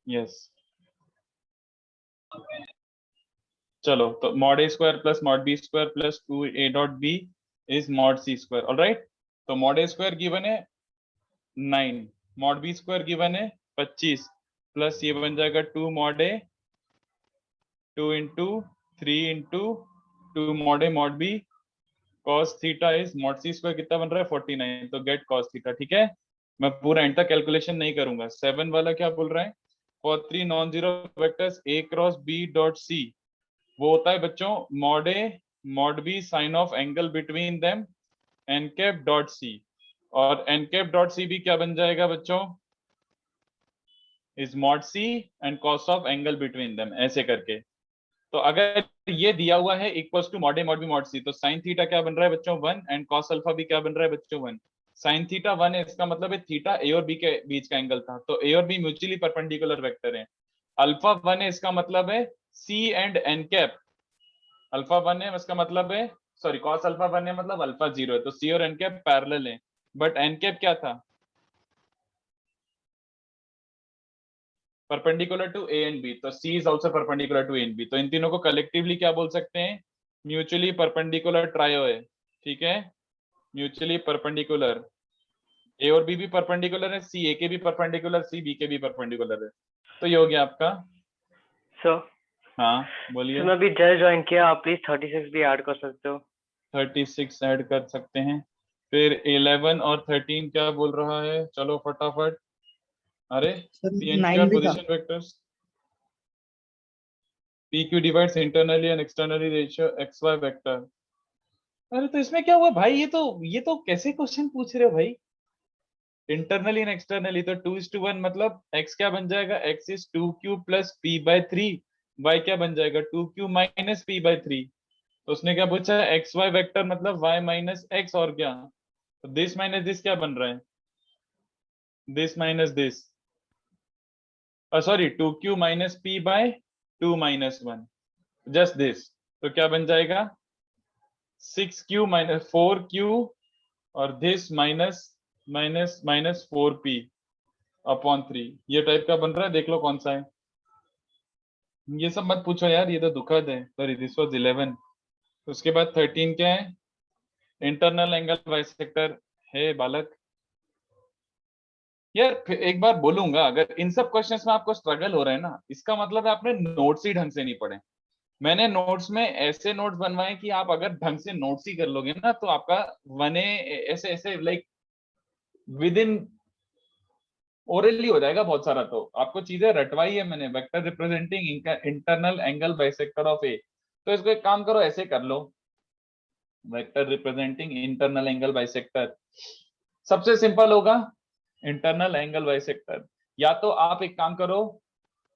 Yes चलो, तो mod A square plus mod B square plus 2a.b is mod C square. Alright, तो mod ए square given है 9, mod B square given है 25, plus ये बन जाएगा 2 mod A, 2 into 3 into 2 mod A mod B, cos theta is mod C square कितना बन रहा है 49, तो गेट cos थीटा। ठीक है, मैं पूरा एंड तक कैलकुलेशन नहीं करूंगा। 7 वाला क्या बोल रहा है, for 3 non zero vectors a cross b dot c, वो होता है बच्चों mod A mod B sine of angle between them N cap dot C, और एन कैप डॉट सी भी क्या बन जाएगा बच्चों, is mod C and cos of angle between them, ऐसे करके। तो अगर ये दिया हुआ है equals to mod A mod B mod C, तो साइन थीटा क्या बन रहा है बच्चों 1, एंड कॉस अल्फा भी क्या बन रहा है बच्चों 1। साइन थीटा 1 है, इसका मतलब है थीटा ए और बी के बीच का एंगल था, तो ए और बी म्यूचुअली परपेंडिकुलर वेक्टर है। अल्फा 1 है, इसका मतलब है सी एंड एन कैप, अल्फा 1 है इसका मतलब है, सॉरी कॉस अल्फा 1 है मतलब अल्फा 0 है, तो सी और एन कैप पैरेलल है। बट एन कैप क्या था, perpendicular to a and b, तो c is also perpendicular to a and b, तो इन तीनों को कलेक्टिवली क्या बोल सकते हैं, म्यूचुअली परपेंडिकुलर ट्रायो है। ठीक है, म्यूचुअली परपेंडिकुलर, ए और बी भी परपेंडिकुलर है, सी ए के भी परपेंडिकुलर, सी बी के भी परपेंडिकुलर है। तो ये हो गया आपका। सर हाँ बोलिए। मैं अभी जस्ट ज्वाइन किया, आप प्लीज 36 भी ऐड कर सकते हो। 36 ऐड कर सकते हैं, फिर 11 और 13 क्या बोल रहा है, चलो फटाफट। अरे सर PNQR 9 भी था। Position vectors, PQ divides internally and externally ratio XY vector. अरे तो इसमें क्या हुआ भाई, ये तो कैसे क्वेश्चन पूछ रहे हो भाई, इंटरनली एंड एक्सटर्नली, तो 2:1 मतलब x क्या बन जाएगा, x is 2q plus p/3, y क्या बन जाएगा 2q माइनस p/3। तो उसने क्या पूछा है XY वेक्टर मतलब y माइनस x, और क्या, तो दिस माइनस दिस क्या बन रहा है, this minus this, sorry 2q minus p/2 minus 1, just this, तो क्या बन जाएगा 6q माइनस 4q, और this minus minus minus 4p upon 3, ये टाइप का बन रहा है, देख लो कौन सा है। ये सब मत पूछो यार, ये तो दुखद है। Sorry this was 11। उसके बाद 13 क्या है, इंटरनल एंगल बाइसेक्टर है बालक। यार फिर एक बार बोलूंगा, अगर इन सब क्वेश्चंस में आपको स्ट्रगल हो रहा है ना, इसका मतलब है आपने नोट्स ही ढंग से नहीं पढ़े। मैंने नोट्स में ऐसे नोट्स बनवाए कि आप अगर ढंग से नोट्स ही कर लोगे ना, तो आपका वने ऐसे ऐसे लाइक विद इन ओरली हो जाएगा बहुत सारा। तो आपको चीजें रटवाई है मैंने, vector representing internal angle bisector of a, तो इसको एक काम करो ऐसे कर लो, vector representing internal angle bisector, सबसे सिंपल होगा इंटरनल एंगल बाइसेक्टर। या तो आप एक काम करो,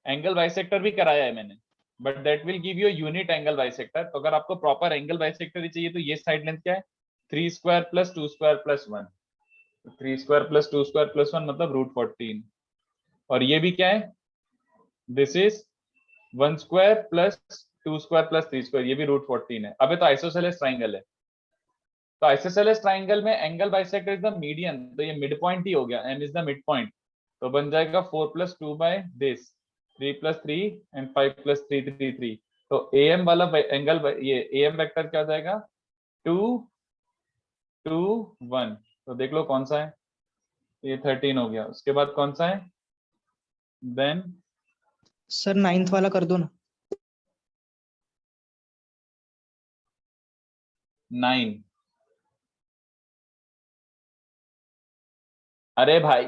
एंगल बाइसेक्टर भी कराया है मैंने, but that will give you unit angle bisector. तो अगर आपको प्रॉपर एंगल बाइसेक्टर ही चाहिए, तो ये साइड लेंथ क्या है 3 square plus 2 square plus 1, 3 square plus 2 square plus 1 मतलब √14, और ये भी क्या है, this is 1 square plus 2 square plus 3 square, ये भी √14 है। अबे तो आइसोसेलेस ट्राइंगल है, तो आइसोसेलेस ट्राइंगल में angle bisector is the median, तो ये मिड पॉइंट ही हो गया, m is the mid point, तो बन जाएगा 4 plus 2 by this, 3 plus 3 and 5 plus 3 3 3, तो am वाला एंगल, ये am वेक्टर क्या हो जाएगा 2 2 1, तो देख लो कौन सा है, ये 13 हो गया। उसके बाद कौन सा है देन, सर 9th वाला कर दो ना। 9, अरे भाई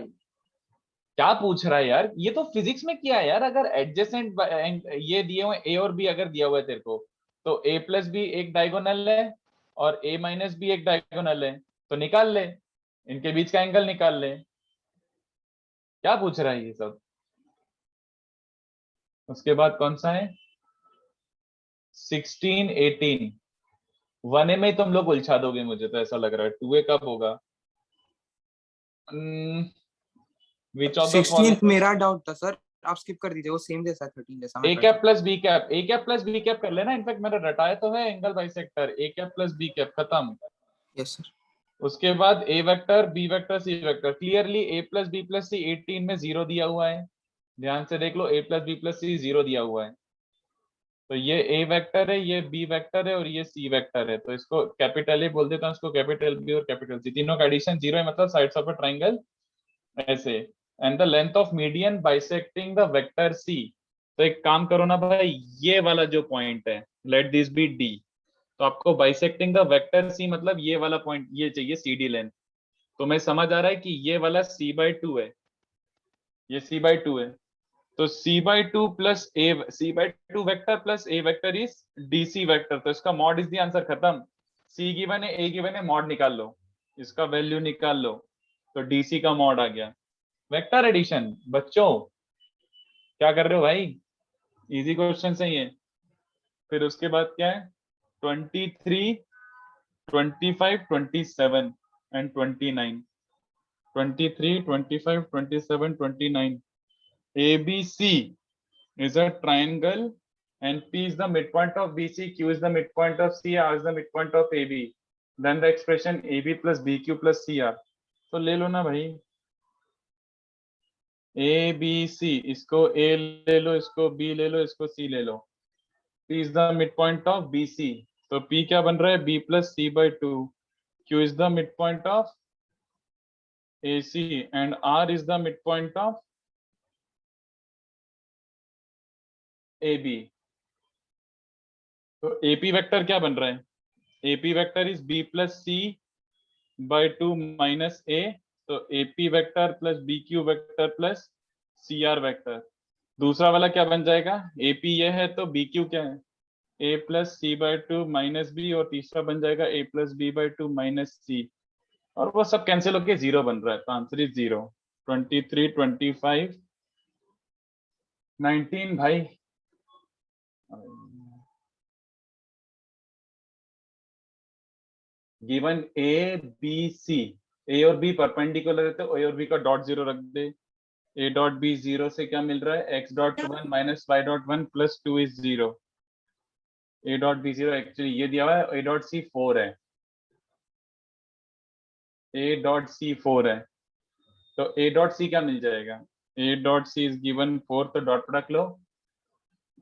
क्या पूछ रहा है यार, ये तो फिजिक्स में किया है यार। अगर एडजेसेंट ये दिए हुए ए और बी अगर दिया हुआ है तेरे को, तो a प्लस बी एक डायगोनल है और a माइनस बी एक डायगोनल है, तो निकाल ले, इनके बीच का एंगल निकाल ले। क्या पूछ रहा है ये सब। उसके बाद कौन सा है 16 18, 1a में ही तुम लोग उलझा दोगे, मुझे तो ऐसा लग रहा है 2a कब होगा, विच ऑफ द 16th मेरा डाउट था सर, आप स्किप कर दीजिए, वो सेम जैसा 13 जैसा ए मैं कर cap plus b cap, a cap plus b cap कर लेना, इनफैक्ट मेरा रटाया तो है angle bisector, a cap plus b cap खत्म। Yes sir. उसके बाद a vector b vector C vector, clearly a plus B plus c 18 में 0 दिया हुआ है, ध्यान से देख लो, a प्लस बी प्लस सी 0 दिया हुआ है, तो ये a वेक्टर है, ये b वेक्टर है और ये c वेक्टर है, तो इसको कैपिटल ए बोल देता हूँ, इसको कैपिटल बी और कैपिटल सी, तीनों का एडिशन 0 है, मतलब साइड्स ऑफ अ ट्राइंगल ऐसे। And the length of median bisecting the vector C, तो एक काम करो ना भाई, ये वाला जो पॉइंट है, लेट दिस बी डी, तो आपको बाइसेक्टिंग द वेक्टर सी मतलब ये वाला पॉइंट ये चाहिए सी डी लेंथ, तो मैं समझ आ रहा है कि ये वाला c/2 है, ये c/2 है, तो c/2 plus A, c/2 vector plus A vector is dc vector, तो इसका मॉड इज द आंसर, खत्म। c गिवन है, a गिवन है, मॉड निकाल लो, इसका वैल्यू निकाल लो, तो dc का मॉड आ गया। वेक्टर एडिशन बच्चों, क्या कर रहे हो भाई, इजी क्वेश्चन है ये। फिर उसके बाद क्या है, 23, 25, 27 and 29, 23, 25, 27, 29, ABC is a triangle and P is the midpoint of BC, Q is the midpoint of CR, is the midpoint of AB. Then the expression AB plus BQ plus CR. तो ले लो ना भाई, ABC, इसको A ले लो, इसको B ले लो, इसको C ले लो। P is the midpoint of BC, तो P क्या बन रहा है, B plus C/2. Q is the midpoint of AC and R is the midpoint of AB. तो AP वेक्टर क्या बन रहा है, AP vector is B plus C/2 minus A, तो AP vector plus BQ vector plus CR vector. दूसरा वाला क्या बन जाएगा, AP ये है तो BQ क्या है, A plus C/2 minus B, और तीसरा बन जाएगा A plus B/2 minus C, और वो सब कैंसिल होके 0 बन रहा है, तो आंसर इज 0। 23, 25, 19 भाई, गिवन ए बी सी, ए और बी परपेंडिकुलर है तो ए और बी का डॉट 0 रख दे, ए डॉट बी 0 से क्या मिल रहा है, X dot 1 minus Y dot 1 plus 2 is 0, A dot B 0 actually ये दिया हुआ है, ए डॉट सी 4 है, ए डॉट सी 4 है, तो ए डॉट सी क्या मिल जाएगा, A dot C is given 4, तो डॉट प्रोडक्ट लो,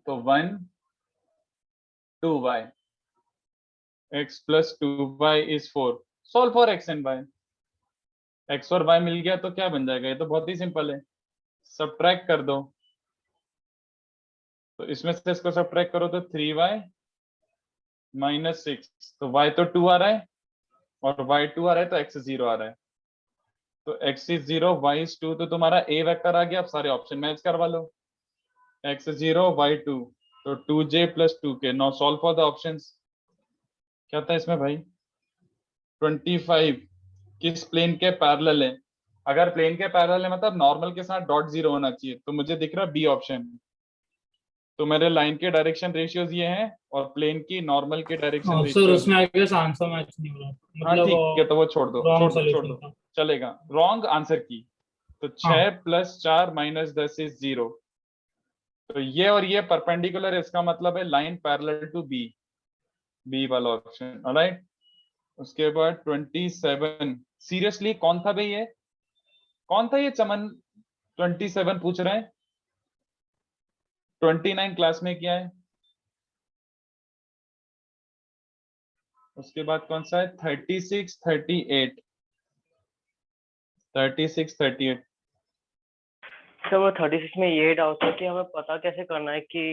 तो 1 2y, x plus 2y is 4, solve for x and y, x और y मिल गया तो क्या बन जाएगा, ये तो बहुत ही सिंपल है, सब्ट्रैक्ट कर दो, तो इसमें से इसको सब्ट्रैक्ट करो तो 3y माइनस 6, तो y तो 2 आ रहा है और y 2 आ रहा है, तो x 0 आ रहा है, तो x is 0, y is 2, तो तुम्हारा a वेक्टर आ गया, अब सारे ऑप्शन मैच करवा लो, x 0, y 2, तो 2j plus 2k, now solve for the options. क्या था इसमें भाई, 25 किस प्लेन के पैरेलल है, अगर प्लेन के पैरेलल है मतलब नॉर्मल के साथ डॉट 0 होना चाहिए, तो मुझे दिख रहा है बी ऑप्शन, तो मेरे लाइन के डायरेक्शन रेशियोज ये हैं और प्लेन की नॉर्मल के डायरेक्शन सर रेशियोज। उसमें आई गेस आंसर मैच नहीं हो रहा, हाँ मतलब ठीक है, तो वो छोड़ दो, रॉन्ग छोड़ सॉल्यूशन दो, था। चलेगा, रॉन्ग आंसर की, तो 6 प्लस 4 माइनस 10 इज 0, तो ये और ये परपेंडिकुलर है, इसका मतलब है line parallel to B, B वाला ऑप्शन, ऑलराइट। उसके बाद 27, सीरियसली कौन था भाई ये, कौन था ये चमन, 27 पूछ रहे हैं, 29 क्लास में किया है। उसके बाद कौन सा है, 36, 38, 36, 38। सर वो 36 में ये डाउट था कि हमें पता कैसे करना है कि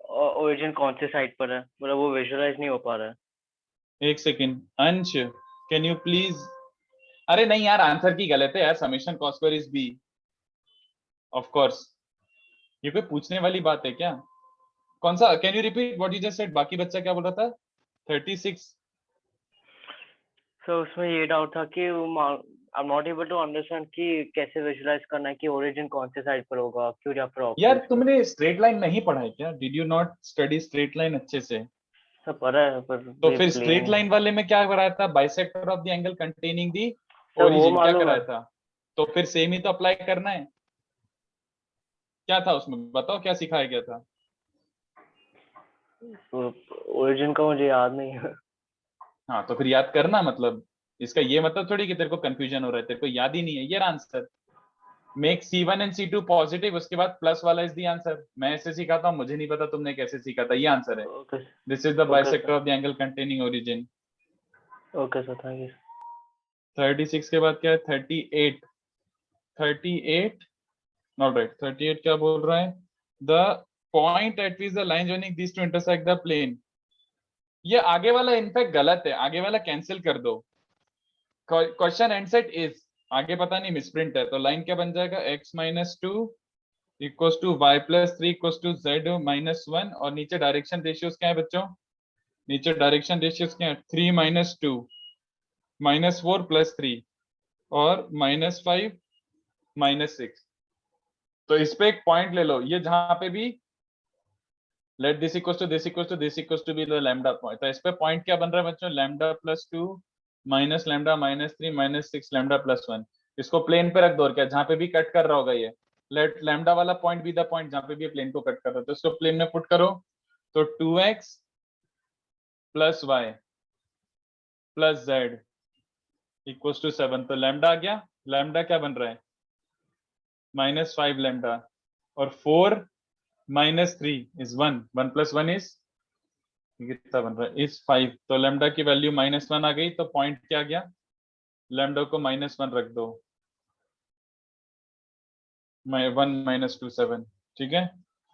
ओरिजिन कौन से साइड पर है, मतलब वो विजुअलाइज नहीं हो पा रहा है। एक सेकेंड अंश, कैन यू प्लीज, अरे नहीं यार आंसर की गलत है यार, summation cos square is B, of course, ये कोई पूछने वाली बात है क्या, कौन सा, can you repeat what you just said, बाकी बच्चा क्या बोल रहा था, 36। सर उसमें ये डाउट था कि I am not able to understand कि कैसे विजुअलाइज करना है कि ओरिजिन कौन से साइड पर होगा, क्यों या यार तुमने स्ट्रेट लाइन नहीं पढ़ा है क्या, did you not study straight line अच्छे से, सर पता है पर तो ये फिर plane स्ट्रेट है। लाइन वाले में क्या कराया था, bisector of the angle containing the sir वो ओरिजिन, क्या मालूम कराया है, था, तो फिर सेम ही तो अप्लाई करना है, क्या था उसमें बताओ, क्या सिखाया गया था, ओरिजिन का मुझे याद नहीं है। हाँ तो फिर याद करना, मतलब इसका ये मतलब थोड़ी कि तेरे को कंफ्यूजन हो रहा है, तेरे को याद ही नहीं है, ये answer make C1 and C2 positive, उसके बाद प्लस वाला इज द आंसर। मैं ऐसे सीखा था, मुझे नहीं पता तुमने कैसे सीखा था, ये आंसर है। Okay this is the Okay, bisector sir. Of the angle containing origin. Okay sir, thank you. 36 के बाद क्या है? 38। 38 ऑलराइट, 38 क्या बोल रहा है? The point at which the line joining this two intersect the plane. ये आगे वाला इनफैक्ट गलत है, आगे वाला कैंसिल कर दो। क्वेश्चन एंड सेट इज, आगे पता नहीं मिसप्रिंट है, तो लाइन क्या बन जाएगा? x minus two equals to Y plus three equals to Z minus one, और नीचे डायरेक्शन रेशियोज क्या है बच्चों? नीचे डायरेक्शन रेशियोज क्या है? 3 minus two minus four plus three और माइनस फाइव माइनस सिक्स। तो इस पे एक पॉइंट ले लो, ये जहां पे भी let this equals to this equals to this equals to be the lambda point, तो इस पे पॉइंट क्या बन रहा है बच्चों? Lambda plus two minus lambda minus three minus six lambda plus one. इसको प्लेन पे रख दो, और क्या जहां पे भी कट कर रहा होगा ये, लेट लैम्डा वाला पॉइंट बी द पॉइंट जहां पे भी प्लेन को कट कर रहा है, तो इसको प्लेन में पुट करो। तो 2x plus Y plus Z equals to 7, तो लैम्डा आ गया। लैम्डा क्या बन रहा है? माइनस फाइव लैम्डा, और 4 minus three is 1, 1 plus 1 is कितना बन रहा है? इज 5। तो लैम्डा की वैल्यू माइनस वन आ गई, तो पॉइंट क्या आ गया? लैम्डा को माइनस वन रख दो, 1 माइनस टू 7, ठीक है।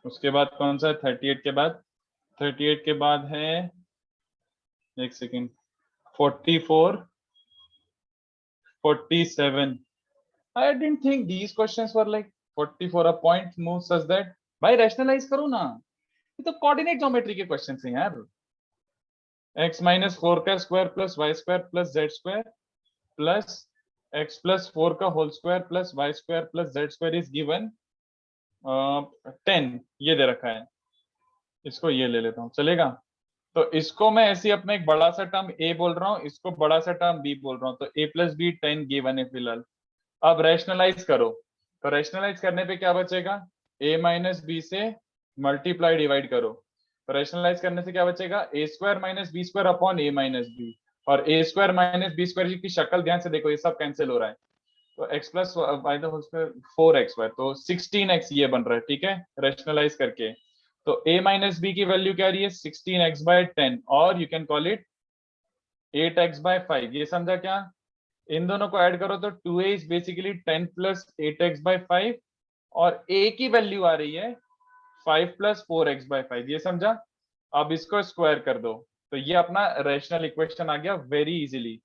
उसके बाद कौन सा है? 38 के बाद, 38 के बाद है, एक second, 44 47। I didn't think these questions were like 44 a point move such that, भाई रैशनलाइज करो ना, ये तो कोऑर्डिनेट ज्योमेट्री के क्वेश्चन हैं यार। x माइनस फोर का square plus y square plus z square plus x plus four का whole square plus y square plus z square is given 10, ये दे रखा है। इसको ये ले लेता हूँ, चलेगा? तो इसको मैं ऐसे अपने एक बड़ा सा टर्म a बोल रहा हूँ, इसको बड़ा सा टर्म b बोल रहा हूँ, तो a प्लस बी 10 गिवन है फिलहाल। अब रैशनलाइज करो, तो रैशनलाइज करने पे क्या बचेगा? a माइनस बी से मल्टीप्लाई डिवाइड करो, तो रैशनलाइज करने से क्या बचेगा? A square minus b square upon a minus b, और a square minus b square की शक्ल ध्यान से देखो, ये सब कैंसिल हो रहा है, तो x plus by the whole square 4x तो 16x ये बन रहा है, ठीक है, रैशनलाइज करके। तो a माइनस बी की वैल्यू क्या आ रही है? 16x बाय 10, और you can call it 8x by 5। ये समझा क्या? इन दोनों को ऐड करो तो 2a is basically 10 plus 8x by 5, और a की वैल्यू आ रही है 5 प्लस 4x बाय 5, ये समझा? अब इसको स्क्वायर कर दो, तो ये अपना रैशनल इक्वेशन आ गया वेरी इजीली।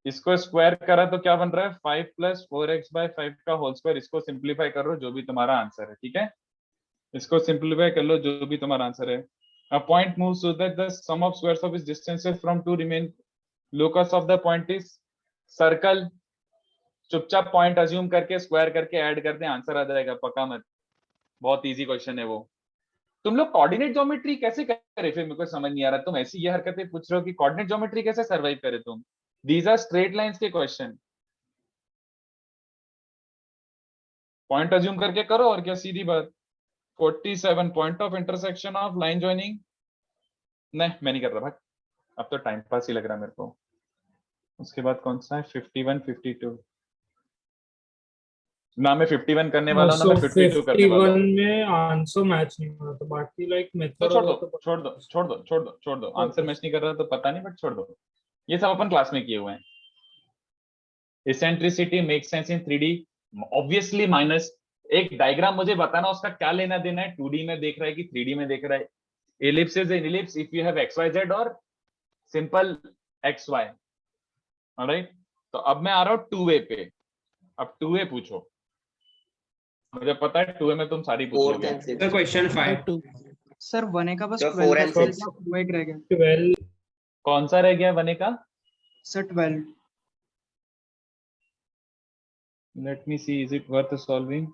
इसको स्क्वायर करा तो क्या बन रहा है? 5 प्लस 4x बाय 5 का होल स्क्वायर। इसको सिंप्लीफाई करो, जो भी तुम्हारा आंसर है, ठीक है, इसको सिंप्लीफाई कर लो, जो भी तुम्हारा आंसर है। A point moves so that the sum of squares of its distances from two remain locus of the point is circle. चुपचाप पॉइंट अज्यूम करके स्क्वायर करके ऐड कर दे, आंसर आ जाएगा, पक्का मत। बहुत इजी क्वेश्चन है वो। तुम लोग कोऑर्डिनेट ज्योमेट्री कैसे करे? फिर मेरे को समझ नहीं आ रहा, तुम ऐसी ये हरकतें पूछ रहे हो कि कोऑर्डिनेट ज्योमेट्री कैसे सर्वाइव करे तुम? दीज आर स्ट्रेट लाइंस के क्वेश्चन, पॉइंट अज्यूम करके करो, और क्या, सीधी बात। 47 point of intersection of line joining, नहीं मैं नहीं कर रहा भाई, अब तो टाइम पास ही लग रहा है मेरे को। उसके बाद कौन सा है? 51 52 ना, मैं 51 करने वाला हूँ ना, सो मैं 52 करने वाला 51 हूँ। में आंसर मैच नहीं हो रहा, तो बाकी लाइक तो मेथड छोड़ और दो वो तो छोड़ दो छोड़ दो छोड़ दो छोड़ दो छोड़ दो, आंसर मैच नहीं कर रहा तो पता नहीं, बट छोड़ दो, ये सब अपन क्लास में किए हुए हैं। Eccentricity make sense in 3D, obviously minus. एक डायग्राम मुझे बताना, उसका क्या लेना देना है? 2D में देख रहा है कि 3D में देख रहा है? ellipse is an ellipse if you have xyz और सिंपल xy, ऑलराइट। तो अब मैं आ रहा हूँ 2A पे। अब 2A पूछो, मुझे पता है 2A में तुम सारी पूछोगे। Sir question 5 to sir 1A का बस So 12 4 का and सर 6. वो एक रह गया 12 कौन सा रह गया बने का? Sir 12। Let me see, is it worth solving?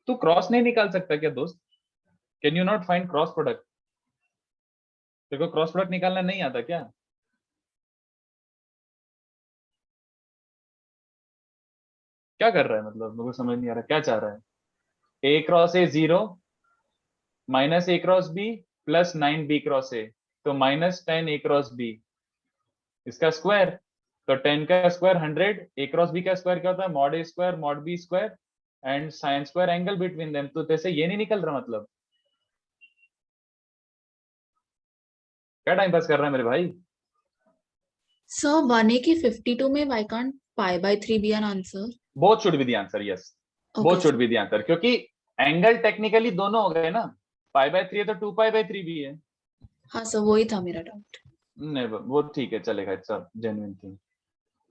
तू क्रॉस नहीं निकाल सकता क्या दोस्त? Can you not find cross product? देखो क्रॉस प्रोडक्ट निकालना नहीं आता क्या? क्या कर रहा है मतलब? मेरे को समझ नहीं आ रहा क्या चाह रहा है। A cross a 0 minus a cross b plus 9 b cross a, तो माइनस 10 ए क्रॉस बी, इसका स्क्वायर। तो 10 का स्क्वायर 100, ए क्रॉस बी का स्क्वायर क्या होता है? Mod A square mod B square and sine square angle between them, तो जैसे ये नहीं निकल रहा मतलब? क्या टाइम पास कर रहा है मेरे भाई? Sir, 180 52 में why can't pi by 3 be an answer? Both should be the answer, yes, both Okay. Should be the answer, क्योंकि एंगल टेक्निकली दोनों हो गए ना, पाई बाय 3 है तो 2 पाई बाय 3 भी है। हाँ सर, वही था मेरा डाउट। नहीं वो ठीक है, चलेगा, इट्स अ जेन्युइन थिंग।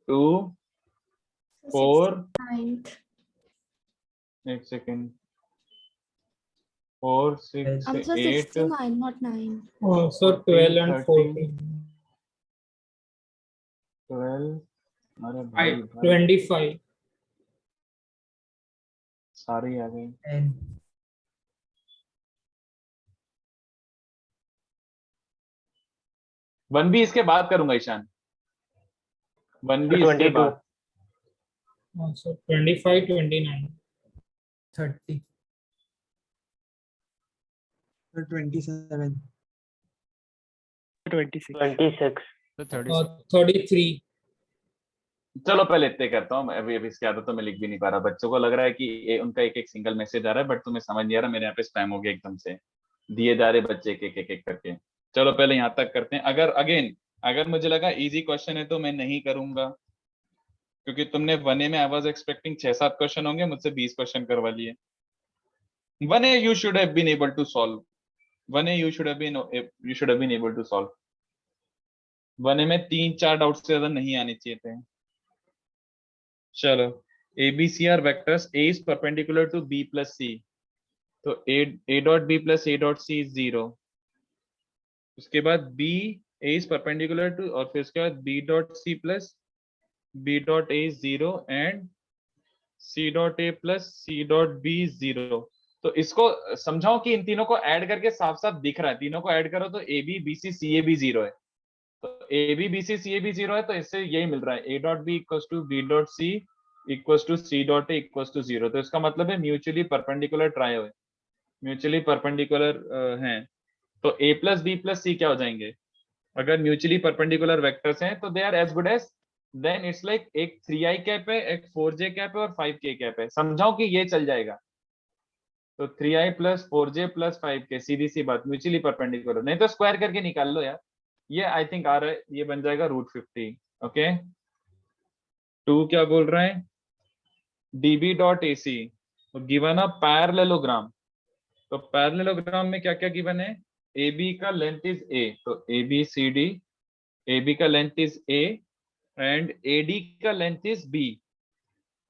2 4 एक second, 4 6 Answer 8 69, not 9. Oh, so 12 and 13, 14. 12, अरे भाई 25. सारे आ गए। 10. वन भी इसके बाद करूंगा ईशान, वन भी तो इसके 22. बाद। So 25, 29. 30. 27. 26. तो 36 33. चलो पहले इतने करता हूँ, अभी अभी इसके आदत तो मैं लिख भी नहीं पा रहा, बच्चों को लग रहा है कि उनका एक एक सिंगल मैसेज आ रहा है, बट तुम्हें समझ नहीं आ रहा, मेरे यहाँ पे स्पैम हो गया एकदम से, दिए जा रहे बच्चे एक एक एक एक करके। चलो पहले यहाँ तक करते हैं। अगर मुझे लगा इजी क्वेश्चन है तो मैं नहीं करूंगा, क्योंकि तुमने 1A में आई वाज एक्सपेक्टिंग 6-7 क्वेश्चन होंगे, मुझसे 20 क्वेश्चन करवा लिए। 1A you should have been able to solve, 1A you should have been able to solve। 1A में 3-4 डाउट से ज्यादा नहीं आने चाहिए थे। चलो, ABC are vectors, A is perpendicular to B plus C, तो A dot B plus A dot C is 0। उसके बाद A is perpendicular to, और फिर उसके बाद B dot C plus B dot A is 0 and C dot A plus C dot B is 0। तो इसको समझाओ कि इन तीनों को ऐड करके साफ साफ दिख रहा है, तीनों को ऐड करो तो AB BC CA भी 0 है, तो AB BC CA भी 0 है, तो इससे यही मिल रहा है A dot B equals to B dot C equals to C dot A equals to 0। तो इसका मतलब है म्यूचुअली परपेंडिकुलर ट्रायो है, म्यूचुअली परपेंडिकुलर हैं, तो A plus B plus C क्या हो जाएंगे? अगर म्यूचुअली परपेंडिकुलर वेक्टर्स हैं तो they are as good as, then it's like एक 3i कैप है, एक 4j कैप है और 5k कैप है, समझाओ कि ये चल जाएगा। तो 3i plus 4j plus 5k, सीधी सी बात, म्यूचुअली परपेंडिकुलर, नहीं तो स्क्वायर करके निकाल लो यार, ये आई थिंक आ रहा है, ये बन जाएगा √50। ओके, 2 क्या बोल रहा है? db dot AC given a parallelogram, तो पैरेललोग्राम में क्या क्या गिवन है? AB का लेंथ इज A, तो ABCD, AB का length is A and AD का लेंथ इज B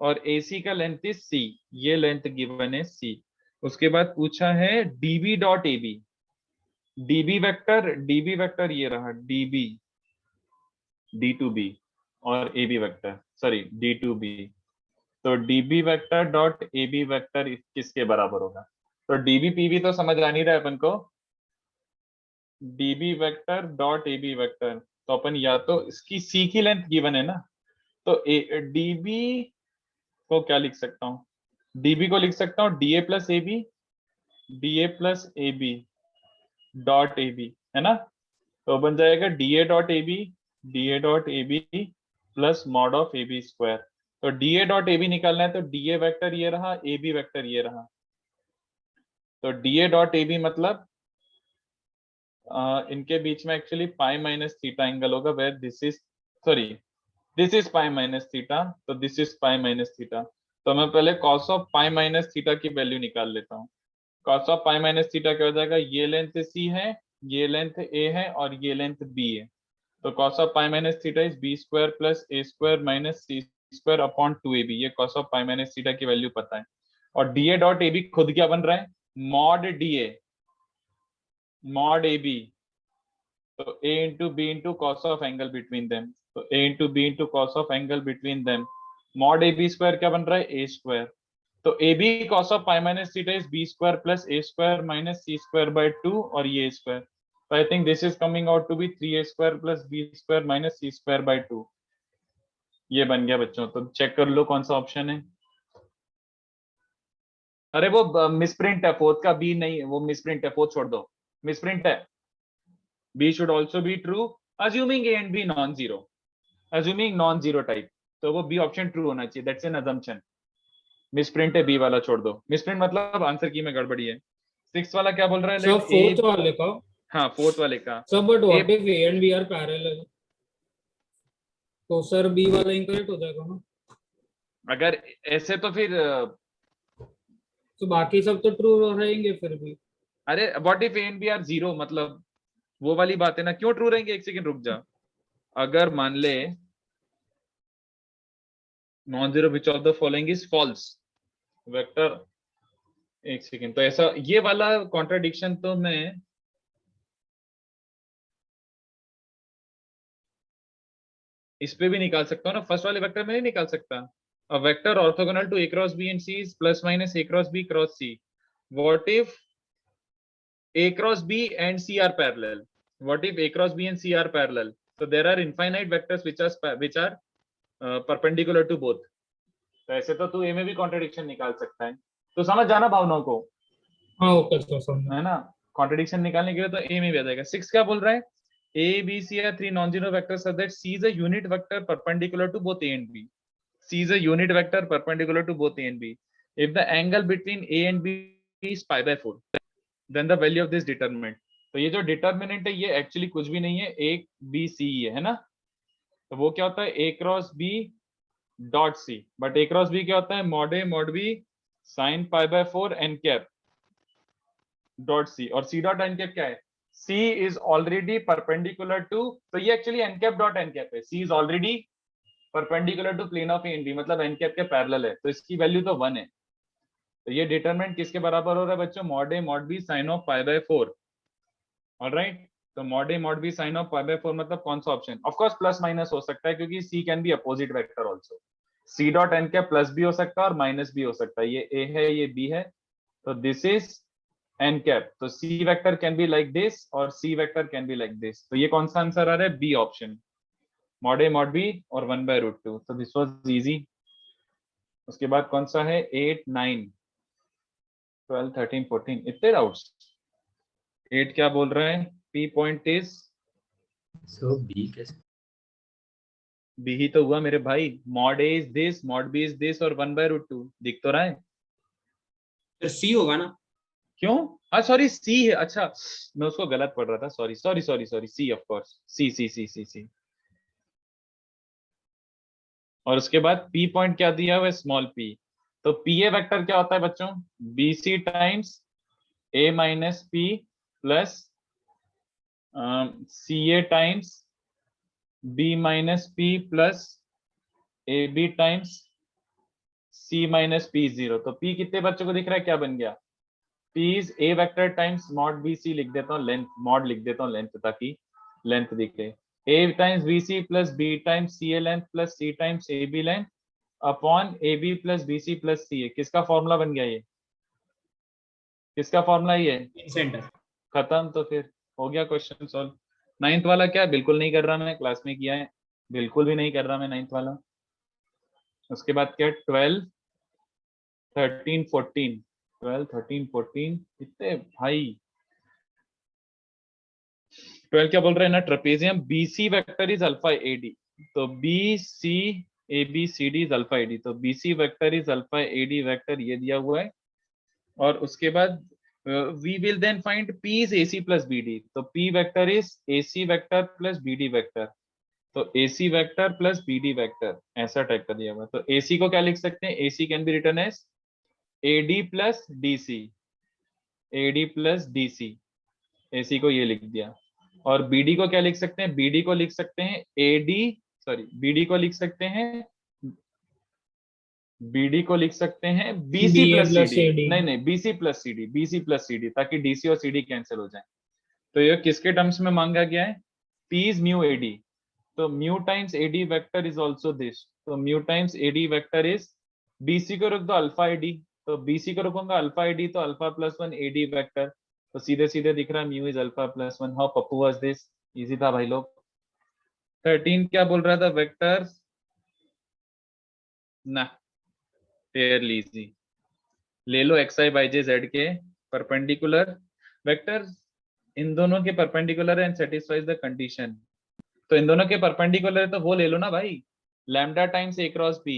और AC का लेंथ इज C, ये लेंथ गिवन है C। उसके बाद पूछा है DB dot AB, DB vector ये रहा DB, D2B और AB वेक्टर, सॉरी D2B, तो DB vector dot AB vector किसके बराबर होगा? तो DB PB तो समझ आ नहीं रहा है अपन को, DB vector dot AB vector, तो अपन या तो इसकी C की लेंथ गिवन है ना, तो DB को क्या लिख सकता हूँ? DB को लिख सकता हूँ DA plus AB dot AB, है ना, तो बन जाएगा DA dot AB plus mod of AB square. तो DA डॉट AB निकालना है तो DA वेक्टर ये रहा, AB वेक्टर ये रहा, तो DA डॉट AB मतलब इनके बीच में actually pi minus theta angle होगा, where this is pi minus theta, तो this is pi minus theta. तो मैं पहले cos of pi minus theta की वैल्यू निकाल लेता हूँ। Cos of pi minus theta क्या हो जाएगा? ये लेंथ C है, ये लेंथ A है और ये लेंथ B है, तो cos of pi minus theta is B square plus A square minus C square upon 2AB, ये cos of pi minus theta की वैल्यू पता है। और DA डॉट AB खुद क्या बन रहा है? मॉड DA मॉड AB, तो A into B into cos of angle between them, तो A into B into cos of angle between them, mod AB square क्या बन रहा है? A स्क्वायर, तो AB cos of pi minus theta is B square plus A square minus C square by 2 और ये square, so I think this is coming out to be 3A square plus B square minus C square by 2, ये बन गया बच्चों। तो check कर लो कौन सा ऑप्शन है। अरे वो मिसप्रिंट है, फोर्थ का B नहीं है, वो मिसप्रिंट है, फोर्थ छोड़ दो, मिसप्रिंट है। B should also be true assuming A and B non-zero, assuming non-zero type, तो वो B ऑप्शन ट्रू होना चाहिए, that's an assumption। मिसप्रिंट है बी वाला, छोड़ दो। मिसप्रिंट मतलब आंसर की में गड़बड़ी है। 6 वाला क्या बोल रहा है? सर लेट फोर्थ ए, वाले का। हाँ फोर्थ वाले का। Sir but A, what if A and B are parallel? तो सर बी वाला इनकरेक्ट हो जाएगा ना? अगर ऐसे तो फिर तो बाकी सब तो ट्रू रहेंगे फिर भी। अरे what if A and B are zero, मतलब वो वाली बात है ना। क्यों ट्रू रहेंगे? एक सेकंड रुक जा। अगर मान ले non zero which of the following is false vector, एक सेकंड, तो ऐसा ये वाला कॉन्ट्राडिक्शन तो मैं इस पे भी निकाल सकता हूँ ना, फर्स्ट वाले वेक्टर में नहीं निकाल सकता। A vector orthogonal to a cross b and c is plus minus a cross b cross c। What if a cross b and c are parallel? What if a cross b and c are parallel? so there are infinite vectors which are perpendicular to both। तो ऐसे तो तू ए में भी contradiction निकाल सकता है। तो समझ जाना भावनाओं को, हाँ ओके सर समझ। है ना। कॉन्ट्रडिक्शन निकालने के लिए तो ए में भी आ जाएगा। 6 क्या बोल रहा है? A, B, C are 3 non-zero vectors such that C is a unit vector perpendicular to both A and B. C is a unit vector perpendicular to both A and B. If the angle between A and B is pi by 4, then the value of this determinant. तो ये जो determinant है ये actually कुछ भी नहीं है, A, B, C है ना। तो वो क्या होता है? A cross B dot C। But A cross B क्या होता है? Mod A mod B sine pi by 4 N cap dot C। और C डॉट एन कैप क्या है? C is already perpendicular to, तो ये actually n cap dot n cap है। C is already perpendicular to plane of A and B, मतलब n cap के parallel है, तो इसकी वैल्यू तो 1 है। तो ये डिटरमिनेंट किसके बराबर हो रहा है बच्चों? Mod A mod B sine of pi by 4। Alright, तो mod A mod B sine of pi by 4 मतलब कौन सा option? Of course plus minus हो सकता है, क्योंकि C can be opposite vector also. C dot n cap plus भी हो सकता है और माइनस भी हो सकता है। ये A है, ये B है, तो दिस इज n cap। तो C vector can be like this और C vector can be like this। तो ये कौन सा आंसर आ रहा है? B option, mod A mod B और 1/√2। तो दिस वाज इजी। उसके बाद कौन सा है? 8 9 12 13 14, इतने डाउट्स। 8 क्या बोल रहे हैं? P point is so B कैसे? B ही तो हुआ मेरे भाई। Mod A is this, mod B is this और 1/√2 दिख तो रहा है। फिर सी होगा ना? क्यों? हाँ सॉरी C है, अच्छा मैं उसको गलत पढ़ रहा था, sorry sorry sorry sorry. C of course, C। और उसके बाद P पॉइंट क्या दिया हुआ है? Small p। तो PA वेक्टर क्या होता है बच्चों? BC times A minus P plus CA times B minus P plus AB times C minus P 0। तो P कितने बच्चों को दिख रहा है? क्या बन गया? P is A vector times mod BC, लिख देता हूँ लेंथ, मॉड लिख देता हूँ लेंथ ताकि लेंथ दिखे। A times BC plus B times CA length plus C times AB length upon AB plus BC plus CA। किसका फॉर्मूला बन गया? ये किसका फॉर्मूला? ये सेंटर। खत्म। तो फिर हो गया क्वेश्चन सॉल्व। 9th वाला क्या बिल्कुल नहीं कर रहा मैं, क्लास में किया है, बिल्कुल भी नहीं कर रहा मैं 9th वाला। उसके बाद क्या? 12 13 14, 12 13 14 कितने भाई? 12 क्या बोल रहे हैं ना? Trapezium BC vector is alpha AD। तो BC ABCD is alpha AD। तो BC vector is alpha AD vector, ये दिया हुआ है। और उसके बाद we will then find P is AC plus BD। तो P vector is AC vector plus BD vector. तो AC vector plus BD vector, ऐसा टाइप का दिया हुआ। तो AC को क्या लिख सकते हैं? AC can be written as AD plus DC, AD plus DC। AC को ये लिख दिया। और BD को क्या लिख सकते हैं? BD को लिख सकते हैं BD को लिख सकते हैं, BD को लिख सकते हैं BC BA plus plus CD। CD। नहीं BC प्लस CD, ताकि DC और CD कैंसिल हो जाए। तो ये किसके टर्म्स में मांगा गया है? P is mu AD। तो mu times AD vector is also this. तो mu times AD vector is, BC को रख दो अल्फा AD, तो BC को रखूंगा अल्फा AD, तो अल्फा प्लस 1 AD वेक्टर। तो सीधे सीधे दिख रहा है mu is alpha plus 1। How Pappu was this? Easy था भाई लोग। 13 क्या बोल रहा था? वेक्टर्स ना, फेयरली इजी। ले लो xi by j z के परपेंडिकुलर वेक्टर, इन दोनों के perpendicular and satisfies the condition. तो इन दोनों के परपेंडिकुलर है तो वो ले लो ना भाई, lambda times A cross B,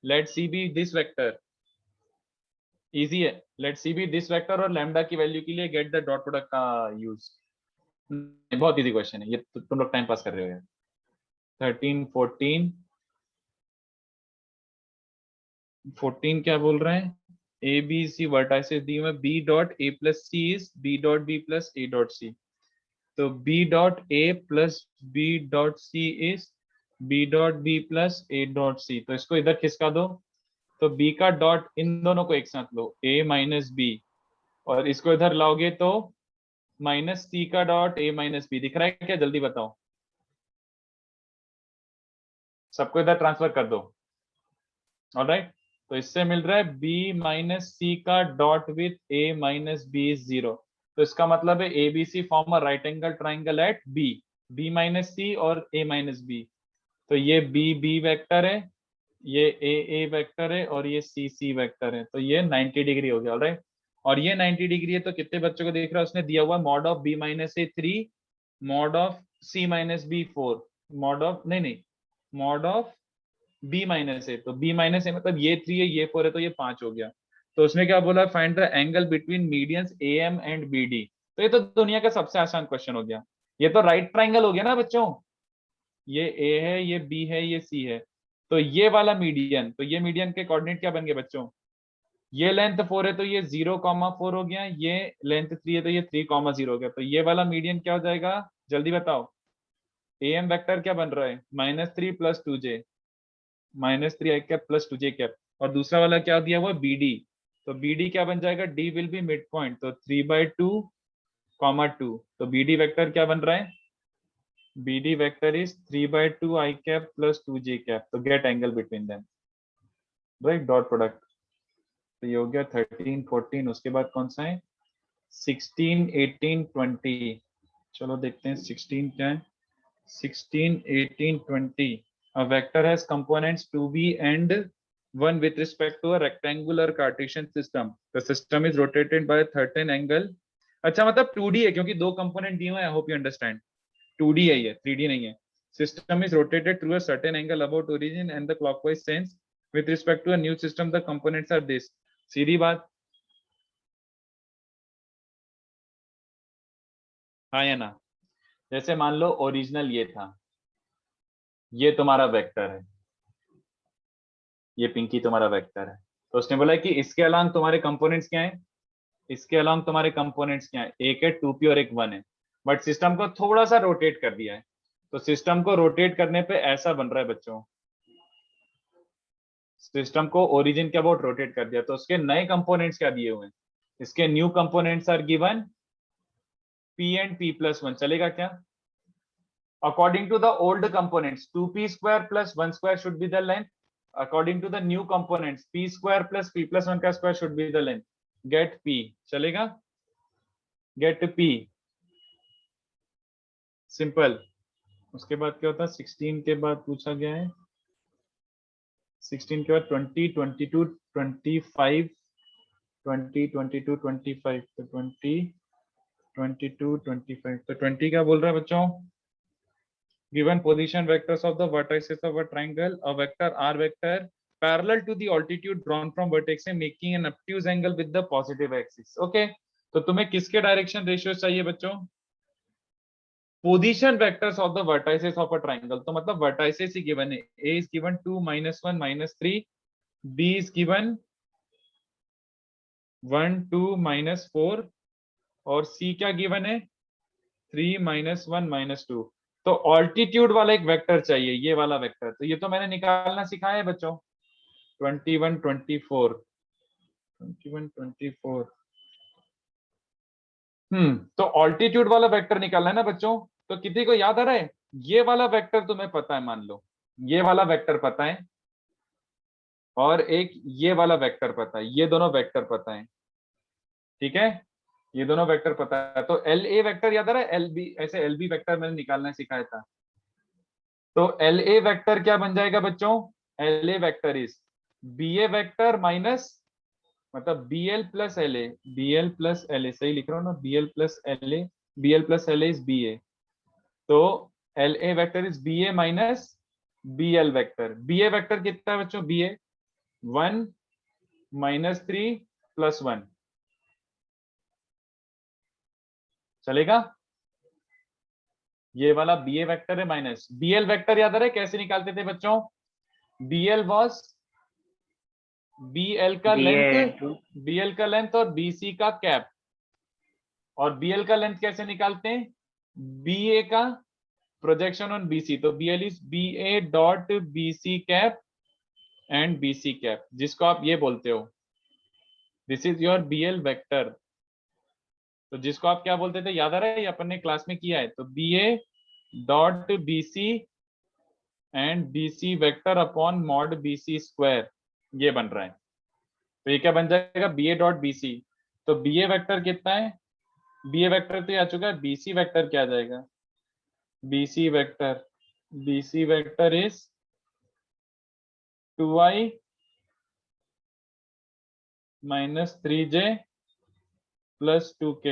let C be this vector easy है. Let's see b this vector और लैम्डा की वैल्यू के लिए गेट द डॉट प्रोडक्ट का यूज. बहुत इजी क्वेश्चन है ये, तुम लोग टाइम पास कर रहे हो यार. 13 14 14 क्या बोल रहे हैं? ए बी सी वर्टाइसेस दी हुए b dot a plus C is b dot b plus a dot सी. तो b dot a plus B dot C is b dot b plus a dot सी. तो इसको इधर खिसका दो. तो बी का डॉट इन दोनों को एक साथ लो, ए माइनस बी, और इसको इधर लाओगे तो माइनस सी का डॉट ए माइनस बी. दिख रहा है क्या? जल्दी बताओ. सबको इधर ट्रांसफर कर दो. ऑलराइट. तो इससे मिल रहा है b माइनस सी का dot with a minus b is 0. तो इसका मतलब है a B c form a right angle triangle at b minus c और a माइनस बी. तो ये b वेक्टर है, ये a वेक्टर है और ये c वेक्टर है. तो ये 90 डिग्री हो गया. ऑलराइट. और ये 90 डिग्री है. तो कितने बच्चों को देख रहा है? उसने दिया हुआ mod of b minus A 3, mod of c minus B 4, mod of नहीं मॉड ऑफ b माइनस है. तो b माइनस है मतलब ये 3 है, ये 4 है, तो ये 5 हो गया. तो उसने क्या बोला? Find the angle between medians am and bd. तो ये तो दुनिया का सबसे आसान क्वेश्चन हो गया. ये तो राइट ट्राइंगल हो गया ना बच्चों. ये a है, ये b है, ये c है. तो ये वाला मीडियन, तो ये मीडियन के कोऑर्डिनेट क्या बन गए बच्चों? ये लेंथ 4 है तो ये 0,4 हो गया. ये लेंथ 3 है तो ये 3,0 हो गया. तो ये वाला मीडियन क्या हो जाएगा? जल्दी बताओ. am वेक्टर क्या बन रहा है? -3 plus 2j, -3 i cap plus 2j cap. और दूसरा वाला क्या दिया हुआ? bd. तो bd क्या बन जाएगा? d will be mid point. तो 3/2, 2. तो bd वेक्टर क्या बन रहा है? bd vector is 3/2 i cap plus 2j cap. तो get angle between them. Right. Dot product. तो ये हो गया 13 14. उसके बाद कौन सा है? 16 18 20. चलो देखते हैं 16 क्या है. 16 18 20. A vector has components 2b and 1 with respect to a rectangular Cartesian system. The system is rotated by a certain angle. अच्छा मतलब 2D है क्योंकि दो कंपोनेंट दिए हुए हैं. I hope you understand. 2D है ये, 3D नहीं है. System is rotated through a certain angle about origin and the clockwise sense. With respect to a new system, the components are this. सीधी बात. हाँ या ना? जैसे मान लो ओरिजिनल ये था, ये तुम्हारा वेक्टर है, ये पिंकी तुम्हारा वेक्टर है. तो उसने बोला कि इसके अलांग तुम्हारे कंपोनेंट्स क्या हैं? इसके अलांग तुम्हारे कंपोनेंट्स क्या हैं? एक है 2p और एक 1 है. बट सिस्टम को थोड़ा सा रोटेट कर दिया है. तो सिस्टम को रोटेट करने पे ऐसा बन रहा है बच्चों. सिस्टम को ओरिजिन के अबाउट रोटेट कर दिया. तो उसके नए कंपोनेंट्स क्या दिए हुए हैं? इसके new components are given p and p plus 1. चलेगा क्या? According to the old components, 2p square plus 1 square should be the length. According to the new components, p square plus p plus 1 का square should be the length. Get p. चलेगा? Get p. Simple. उसके बाद क्या होता है? 16 के बाद पूछा गया है. 16 के बाद 20 22 25 20 22 25. तो 20 22 25. तो 20 क्या बोल रहा है बच्चों? Given position vectors of the vertices of a triangle, a vector r vector parallel to the altitude drawn from vertex making an obtuse angle with the positive axis. Okay, तो तुम्हें किसके डायरेक्शन रेशियोज चाहिए बच्चों? Position vectors of the vertices of a triangle. तो मतलब vertices ही given है. a is given 2 -1 -3, b is given 1 2 -4 और c क्या गिवन है? 3 -1 -2. तो ऑल्टीट्यूड वाला एक वेक्टर चाहिए, ये वाला वेक्टर. तो ये तो मैंने निकालना सिखाया है बच्चों. 21 24 21 24. तो ऑल्टीट्यूड वाला वेक्टर निकालना है ना बच्चों. तो किसी को याद आ रहा है? ये वाला वेक्टर तुम्हें पता है, मान लो ये वाला वेक्टर पता है और एक ये वाला वेक्टर पता है. ये दोनों वेक्टर पता है. ठीक है, ये दोनों वेक्टर पता है. तो एल ए वेक्टर याद आ रहा है? एल बी, ऐसे एल बी वेक्टर मैंने निकालना सिखाया था. तो एल ए वेक्टर क्या बन जाएगा बच्चों? L A vector is B A vector minus, मतलब B L plus L A. B L plus L A, सही लिख रहा हूँ ना? B L plus L A. B L plus L A is B A. तो L A vector is B A minus B L vector. B A vector कितना है बच्चों? B ए 1 -3 +1 चलेगा। ये वाला BA वेक्टर है माइनस BL वेक्टर, याद आ रहा है कैसे निकालते थे बच्चों? BL वॉज BL का लेंथ और BC का कैप, और BL का लेंथ कैसे निकालते हैं? BA का प्रोजेक्शन ऑन BC, तो BL is BA dot BC cap and BC cap, जिसको आप ये बोलते हो this is your BL vector. तो जिसको आप क्या बोलते थे, याद आ रहा है? ये अपन ने क्लास में किया है। तो BA dot BC and BC vector upon mod BC square, ये बन रहा है। तो ये क्या बन जाएगा? BA dot BC। तो BA वेक्टर कितना है? BA वेक्टर तो आ चुका है, BC वेक्टर क्या आ जाएगा? BC vector is 2i minus 3j plus 2k।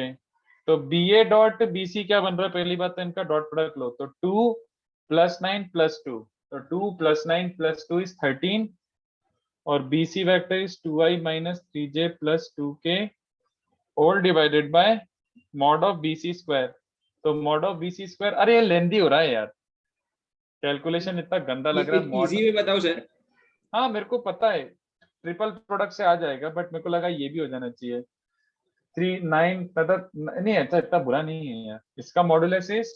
तो BA डॉट BC क्या बन रहा है? पहली बात तो इनका डॉट प्रोडक्ट लो, तो 2 + 9 + 2, तो 2 + 9 + 2 इज 13, और BC vector is 2i minus 3j plus 2k all divided by mod of BC square. तो मॉड ऑफ BC स्क्वायर, अरे ये लेंदी हो रहा है यार, कैलकुलेशन इतना गंदा लग रहा है। मॉड, इजी में बताओ सर। हाँ मेरे को पता है ट्रिपल प्रोडक्ट से आ जाएगा, बट मेरे को लगा ये भी हो जाना चाहिए। 3 9 नहीं, अच्छा इतना बुरा नहीं है यार। इसका मॉडुलस इज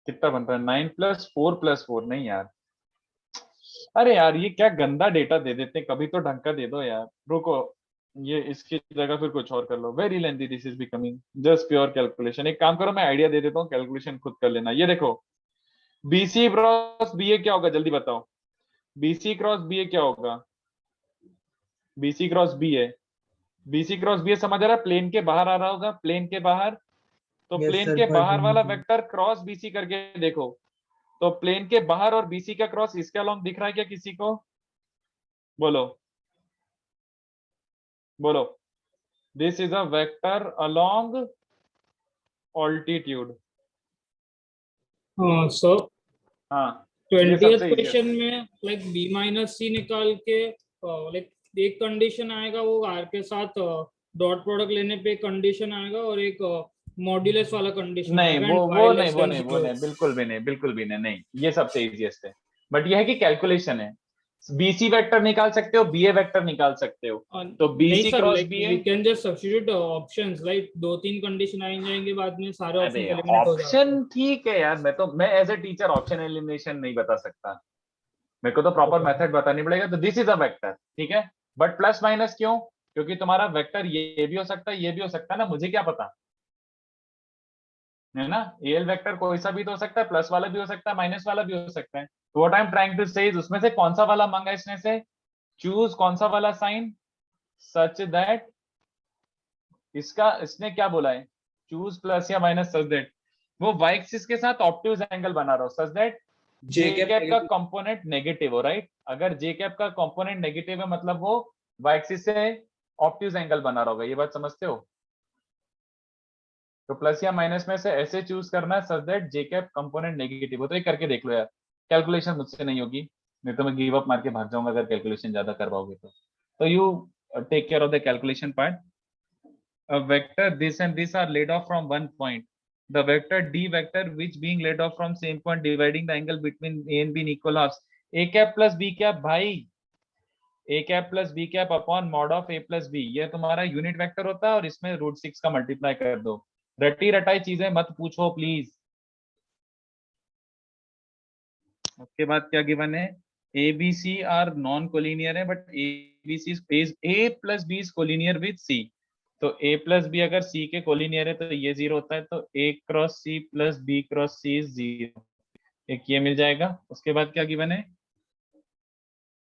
कितना बन रहा है? 9 + 4 + 4, नहीं यार, अरे यार ये क्या गंदा डेटा दे देते हैं, कभी तो ढंग का दे दो यार। रुको, ये इसकी जगह फिर कुछ और कर लो। Very lengthy this is becoming, just pure calculation. एक काम करो, मैं आइडिया दे देता हूँ, कैलकुलेशन खुद कर लेना। ये देखो BC क्रॉस BA क्या होगा, जल्दी बताओ। BC क्रॉस BA क्या होगा? BC क्रॉस BA समझ आ रहा है? प्लेन के बाहर आ रहा होगा, प्लेन के बाहर। तो Yes, प्लेन sir, के बाहर वाला perpendicular. वेक्टर क्रॉस BC करके देखो, तो प्लेन के बाहर और BC का क्रॉस इसके अलोंग दिख रहा है क्या किसी को? बोलो बोलो। This is a vector along altitude. हाँ सर, हाँ, ये 20th सबसे easy है। क्वेश्चन में लाइक B माइनस C निकाल के लाइक एक कंडीशन आएगा, वो R के साथ डॉट प्रोडक्ट लेने पे कंडीशन आएगा, और एक मॉड्यूलस वाला कंडीशन नहीं आएगा, वो and y नहीं, less वो than नहीं, वो 0. नहीं, बिल्कुल भी नहीं, ये सबसे इजीएस्ट है। बट ये है कि कैलकुलेशन है। BC वेक्टर निकाल सकते हो, BA वेक्टर निकाल सकते हो। तो नहीं BC sir, cross like BA, we can just substitute options, like 2-3 condition आ जाएंगे, बाद में सारे ऑप्शन अरे एलिमिनेट हो जाते हैं। ऑप्शन ठीक है यार, मैं as a teacher option elimination नहीं बता सकता, मेरे को तो प्रॉपर Okay. मेथड बतानी पड़ेगा। तो दिस इज अ वेक्टर, ठीक है। बट प्लस माइनस क्यों? क्योंकि तुम्हारा वेक्टर ये भी हो सकता है, ये भी हो सकता है ना, मुझे क्या पता, है ना। AL वेक्टर कोई सा भी तो हो सकता है, प्लस वाला भी हो सकता है, माइनस वाला भी हो सकता है। तो what I am trying to say is, उसमें से कौन सा वाला मांगा इसने से, चूज कौन सा वाला साइन सच दैट, इसने क्या बोला है, चूज प्लस या माइनस सच दैट वो y एक्सिस के साथ ऑब्ट्यूज एंगल बना रहा हो, सच दैट j कैप का कंपोनेंट नेगेटिव हो, राइट। अगर j कैप का कंपोनेंट नेगेटिव है मतलब वो y एक्सिस से ऑब्ट्यूज एंगल बना रहा होगा, ये बात समझते हो। तो प्लस या माइनस में से ऐसे चूज करना है such that j cap component negative हो। तो ये करके देख लो यार, कैलकुलेशन मुझसे नहीं होगी, नहीं तो मैं गिव अप मार के भाग जाऊंगा अगर कैलकुलेशन ज्यादा करवाओगे तो you take care of the calculation part. A vector this and this are laid off from one point. The vector D vector which being laid off from same point dividing the angle between A and B in equal halves. A cap plus B cap भाई, A cap plus B cap upon mod of A plus B, ये तुम्हारा unit vector होता है और इसमें √6 का multiply कर दो। रटी रटाई चीजें मत पूछो प्लीज। उसके बाद क्या गिवन है, ABC आर नॉन कोलिनियर है but ABC is A plus B is collinear with C। तो A प्लस बी अगर C के कोलिनियर है तो ये 0 होता है, तो A cross C plus B cross C is 0, एक ये मिल जाएगा। उसके बाद क्या गिवन है,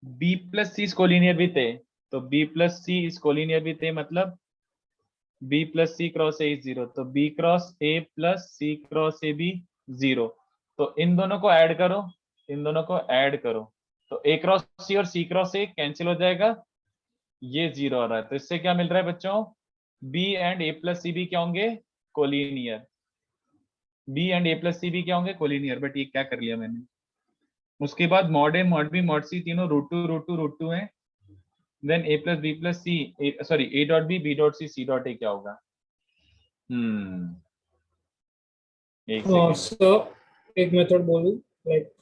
B plus C is collinear with A, तो B plus C is collinear with A मतलब B plus C cross A is 0, तो B cross A plus C cross A भी 0। तो इन दोनों को ऐड करो, इन दोनों को ऐड करो, तो A क्रॉस C और C क्रॉस A कैंसिल हो जाएगा, ये 0 आ रहा है। तो इससे क्या मिल रहा है बच्चों, B and A plus C भी क्या होंगे, collinear. B and A plus C भी क्या होंगे, कोलिनियर। बट ये क्या कर लिया मैंने। उसके बाद mod A mod B mod C तीनों √2 √2 √2 है, then a plus b plus c, sorry a dot b, b dot c, c dot a क्या होगा? एक सेकेंड, सर एक मेथड बोलूं, लाइक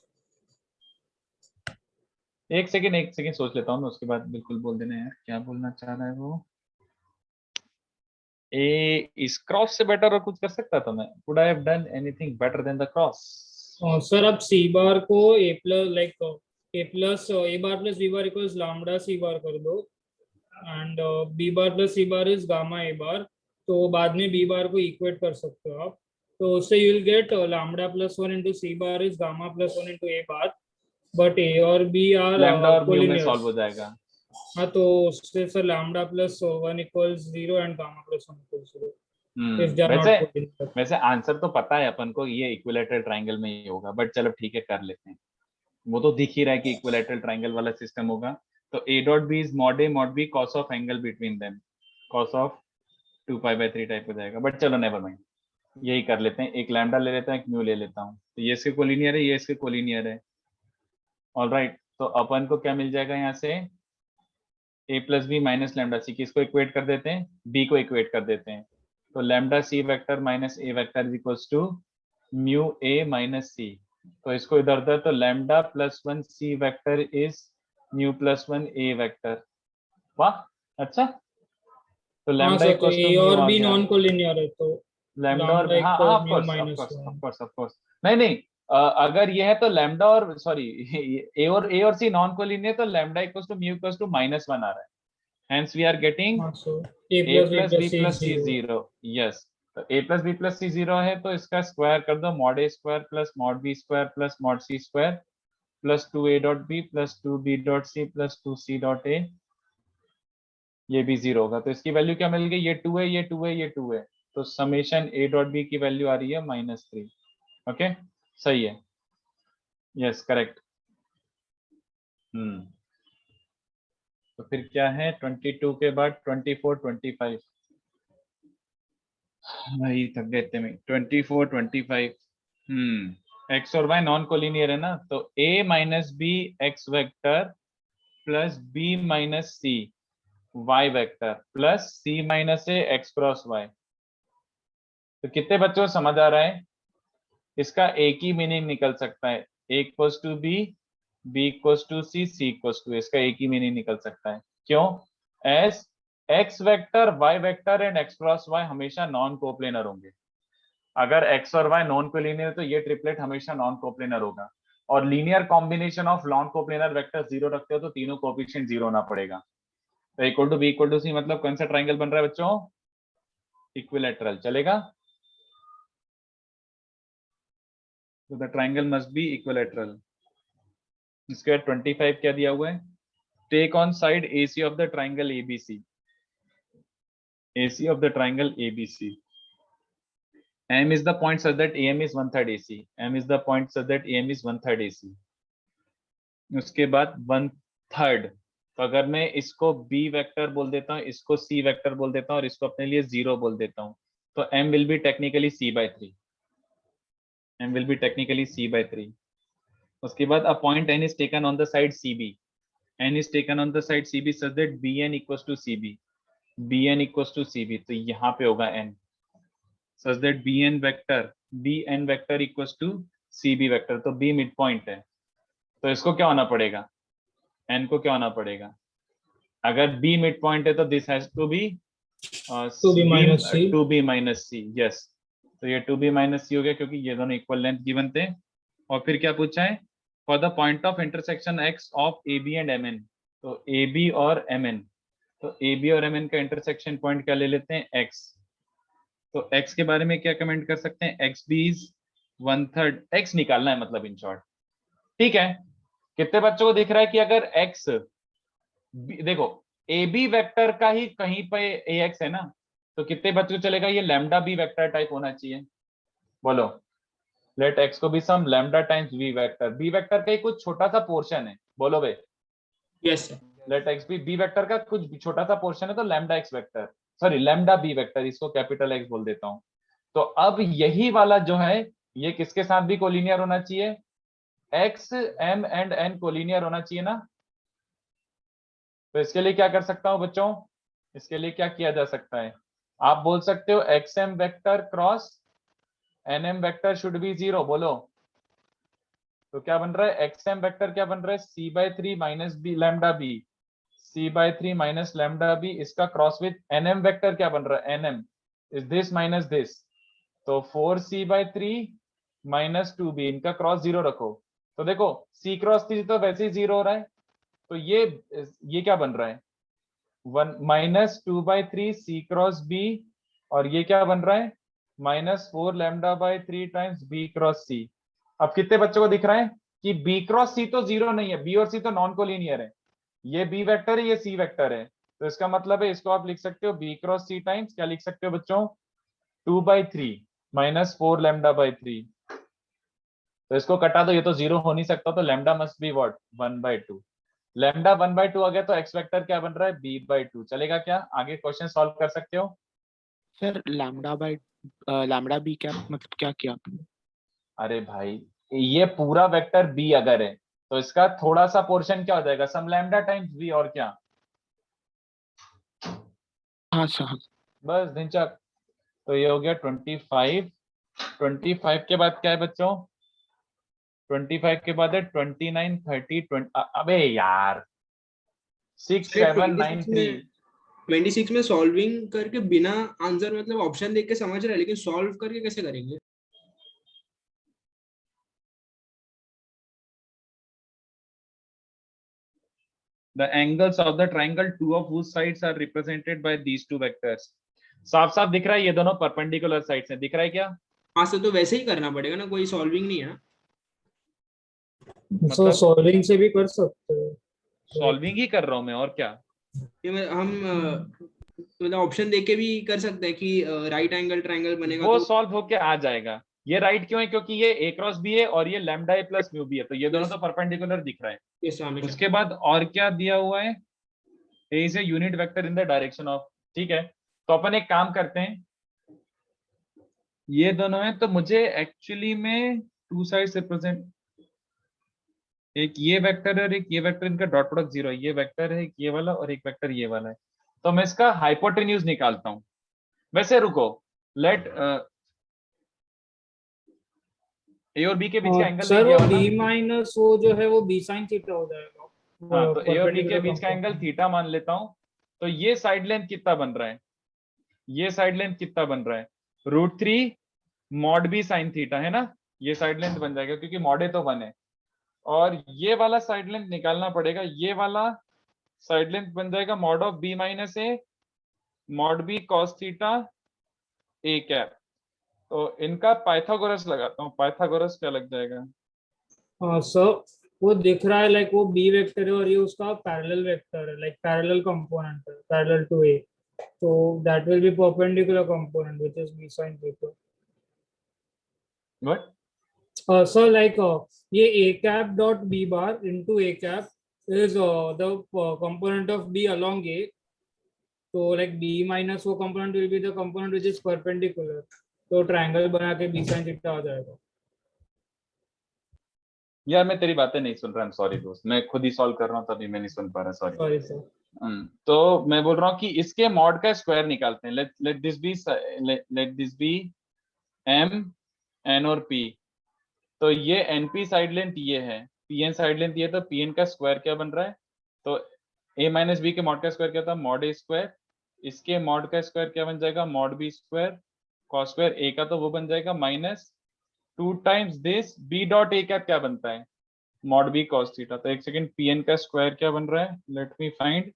एक सेकेंड सोच लेता हूँ मैं, उसके बाद बिल्कुल बोल देना यार क्या बोलना चाह रहा है वो। ए इस क्रॉस से बेटर और कुछ कर सकता था मैं? Would I have done anything better than the cross? Sir आप सी बार को a plus like a plus a bar plus b bar equals lambda c bar कर दो, and b bar plus c bar is gamma a bar, तो बाद में B bar को equate कर सकते हो आप, तो उससे you will get lambda plus 1 into c bar is gamma plus 1 into a bar, but a और बी आर लैम्डा और म्यू में कोलिनियर्स। सॉल्व हो जाएगा। हाँ, तो उससे sir lambda plus 1 equals 0 and gamma plus 1 equals 0 if they are not वैसे coordinated. वैसे आंसर तो पता है अपन को, ये इक्विलैटरल ट्रायंगल में ही होगा, बट चलो ठीक है कर लेते हैं, वो तो दिख ही रहा है कि इक्विलैटरल ट्रायंगल वाला सिस्टम होगा। तो a dot b is mod A mod B cos of angle between them, cos of 2π/3 type हो जाएगा, बट चलो नेवर माइंड, यही कर लेते हैं। एक लैम्डा ले लेता हूँ, एक म्यू ले लेता हूँ, तो ये इसके कोलिनियर है, ये इसके कोलिनियर है। ऑलराइट, तो अपन को क्या मिल जाएगा यहाँ से? a plus b minus lambda c, किसको इक्वेट कर देते हैं? b को इक्वेट कर देते हैं, तो lambda c vector minus a vector is equals to mu a minus c. तो इसको इधर उधर, तो lambda plus 1 c vector is mu plus 1 a vector. वाह, अच्छा, तो हाँ लैम्डा सर, तो इक्वल्स टू ए म्यू और आ बी गया। नॉन कोलिनियर है, तो लैम्डा और लैम्डा हाँ equal of mu course of minus course 1। Of course of course, नहीं नहीं, अगर ये है तो लैम्डा और सॉरी ए और सी नॉन कोलिनियर, तो lambda equals to mu equals to -1 आ रहा है, हेंस वी आर गेटिंग हाँ sir, A a plus B plus B plus C plus C 0। Zero. Yes, तो a प्लस बी प्लस सी 0 है, तो इसका स्क्वायर कर दो, mod a square plus mod b square plus mod c square plus 2a dot b plus 2b dot c plus 2c dot a, ये भी 0 होगा, तो इसकी वैल्यू क्या मिल गई? ये 2 है, ये 2 है, ये 2 है, तो समेशन a डॉट b की वैल्यू आ रही है -3। ओके, सही है, यस करेक्ट। तो फिर क्या है 22 के बाद 24 25? भाई थक गए इतने में। 24 25, एक्स और वाई नॉन कोलिनियर है ना, तो a minus B X vector plus b minus C Y vector plus c minus A X cross Y. तो कितने बच्चों को समझ आ रहा है? इसका एक ही मीनिंग निकल सकता है, a equals to b, b equals to c, c equals to, इसका एक ही मीनिंग निकल सकता है। क्यों? As X vector Y vector and X cross Y हमेशा नॉन कोप्लेनर होंगे। अगर x और y नॉन कोलिनियर, तो ये ट्रिपलेट हमेशा नॉन कोप्लेनर होगा, और linear combination of non coplanar vector 0 रखते हो तो तीनों कोएफिशिएंट 0 होना पड़ेगा। तो equal to b equal to c, मतलब कौन सा ट्रायंगल बन रहा है बच्चों? इक्विलैटरल, चलेगा? तो the triangle must be equilateral. इसके बाद 25 क्या दिया हुआ है? Take on side AC of the triangle ABC, AC of the triangle ABC. M is the point such that AM is 1/3 AC. M is the point such that AM is 1/3 AC. उसके बाद 1/3, तो अगर मैं इसको B vector बोल देता हूँ, इसको C वेक्टर बोल देता हूँ, और इसको अपने लिए 0 बोल देता हूँ, तो M will be technically C/3. M will be technically C/3. उसके बाद a point N is taken on the side CB. N is taken on the side CB such that BN equals to CB. BN equals to CB, तो यहाँ पे होगा N such that BN vector equals to CB vector, तो B mid point है, तो इसको क्या होना पड़ेगा? N को क्या होना पड़ेगा? अगर B मिड पॉइंट है तो this has to be 2B minus C, yes, तो ये 2B minus C हो गया, क्योंकि ये दोनों इक्वल लेंथ गिवन थे। और फिर क्या पूछा है? For the point of intersection X of AB and MN, तो AB और MN, तो AB और MN का इंटरसेक्शन पॉइंट क्या ले लेते हैं? X। तो x के बारे में क्या कमेंट कर सकते हैं? xb इज 1/3, x निकालना है मतलब इन शॉर्ट, ठीक है। कितने बच्चों को दिख रहा है कि अगर x, देखो ab वेक्टर का ही कहीं पे ax है ना, तो कितने बच्चों को चलेगा ये लैम्डा b वेक्टर टाइप होना चाहिए? बोलो, लेट x को भी some lambda times b vector, b vector का ही कुछ छोटा सा पोर्शन है, बोलो भाई। Yes sir. लेट x भी b वेक्टर का कुछ छोटा सा पोर्शन है, तो lambda x vector, sorry lambda b vector, इसको कैपिटल X बोल देता हूं। तो अब यही वाला जो है, ये किसके साथ भी कोलिनियर होना चाहिए? x, m and n collinear होना चाहिए ना? तो इसके लिए क्या कर सकता हूं बच्चों, इसके लिए क्या किया जा सकता है, आप बोल सकते हो xm vector cross nm vector should be 0, बोलो। तो क्या बन रहा है, xm वेक्टर क्या बन रहा है, c/3 minus B lambda B, c/3 minus lambda B, इसका क्रॉस विद nm वेक्टर क्या बन रहा है, nm is this minus this, तो 4c/3 माइनस 2b, इनका क्रॉस 0 रखो। तो देखो c क्रॉस 3 तो वैसे ही 0 हो रहा है, तो ये क्या बन रहा है, 1 माइनस 2/3 c क्रॉस b, और ये क्या बन रहा है, -4 λ/3 टाइम्स b क्रॉस c। अब कितने बच्चों को दिख रहा है कि b क्रॉस c तो 0 नहीं है, b और c तो नॉन कोलिनियर है, ये b वेक्टर है, ये c वेक्टर है, तो इसका मतलब है इसको आप लिख सकते हो b क्रॉस c टाइम्स क्या लिख सकते हो बच्चों, 2/3 -4 λ/3। तो इसको कटा दो, ये तो 0 हो नहीं सकता, तो lambda must be what, 1/2। Lambda 1/2 आ गया, तो x वेक्टर क्या बन रहा है, b/2। चलेगा क्या, आगे क्वेश्चन सॉल्व कर सकते हो। सर लैम्डा बी क्या मतलब क्या किया आपने? अरे भाई ये पूरा वेक्टर b अगर है तो इसका थोड़ा सा पोर्शन क्या हो जाएगा, सम लैम्डा टाइम्स b, और क्या, हाँ सर। बस ढिंचक। तो ये हो गया 25। 25 के बाद क्या है बच्चों, 25 के बाद है 29 30 20, अबे यार 6 7 9 3। 26 में सॉल्विंग करके बिना आंसर मतलब ऑप्शन देख के समझ रहे हैं, लेकिन सॉल्व करके कैसे करेंगे? The angles of the triangle, two of whose sides are represented by these two vectors। साफ साफ दिख रहा है ये दोनों परपेंडिकुलर साइड्स हैं, दिख रहा है क्या, हाँ सर, तो वैसे ही करना पड़ेगा ना, कोई सॉल्विंग नहीं है ना। सो मतलब सॉल्विंग से भी कर सकते हो। सॉल्विंग ही कर रहा हूं मैं, और क्या। हम मतलब ऑप्शन देख के भी कर सकते हैं कि राइट एंगल ट्रायंगल बनेगा वो तो सॉल्व होके आ जाएगा। ये राइट क्यों है, क्योंकि ये a क्रॉस b है और ये lambda a plus mu b है, तो ये दोनों Yes. तो परपेंडिकुलर दिख रहा है। yes, हमेशा। उसके बाद और क्या दिया हुआ है, a is a unit vector in the direction of, ठीक है। तो अपन एक काम करते हैं, ये दोनों है तो मुझे एक्चुअली में टू साइड्स रिप्रेजेंट, एक ये वेक्टर है और एक ये वेक्टर, इनका डॉट प्रोडक्ट 0 है, ये वेक्टर है एक ये वाला और एक वेक्टर ये वाला है, तो मैं इसका हाइपोटेन्यूज निकालता हूं। वैसे रुको, लेट ए और बी के बीच का एंगल सर नहीं वो दिया हुआ ना, b माइनस वो जो है वो b साइन थीटा हो जाएगा। हाँ, तो ए और बी के perpendicular बीच का एंगल component। थीटा मान लेता हूं। तो ये साइड लेंथ कितना बन रहा है, ये साइड लेंथ कितना बन रहा है, √3 मॉड बी साइन थीटा है ना, ये साइड लेंथ बन जाएगा क्योंकि मॉड ए तो 1 है, और ये वाला साइड लेंथ निकालना पड़ेगा, ये वाला साइड लेंथ बन जाएगा mod of b minus A mod B cos theta A cap. तो इनका पाइथागोरस लगाता हूँ, पाइथागोरस क्या लग जाएगा, हाँ सर वो दिख रहा है लाइक वो b वेक्टर है और ये उसका पैरेलल वेक्टर है, लाइक पैरेलल कंपोनेंट है parallel to a, so that will be perpendicular component which is b sin theta। What, So like ये a cap dot b bar into a cap is the component of b along a, so like b minus वो component will be the component which is perpendicular, तो triangle बना के b sin theta आ जाएगा। यार मैं तेरी बातें नहीं सुन रहा, I'm sorry दोस्त, मैं खुद ही सॉल्व कर रहा हूँ तभी मैं नहीं सुन पा रहा, सॉरी। Sorry sir. तो मैं बोल रहा हूँ कि इसके मॉड का स्क्वायर निकालते हैं, let this be m n और p। तो ये np साइड लेंथ ये है, pn साइड लेंथ ये, तो pn का स्क्वायर क्या बन रहा है, तो a माइनस बी के मॉड का स्क्वायर क्या था, मॉड a स्क्वायर, इसके मॉड का स्क्वायर क्या बन जाएगा, mod b square, cos square a का तो वो बन जाएगा -2 times this b dot a cap क्या बनता है, मॉड b cos थीटा। तो एक सेकंड, pn का स्क्वायर क्या बन रहा है, लेट मी फाइंड,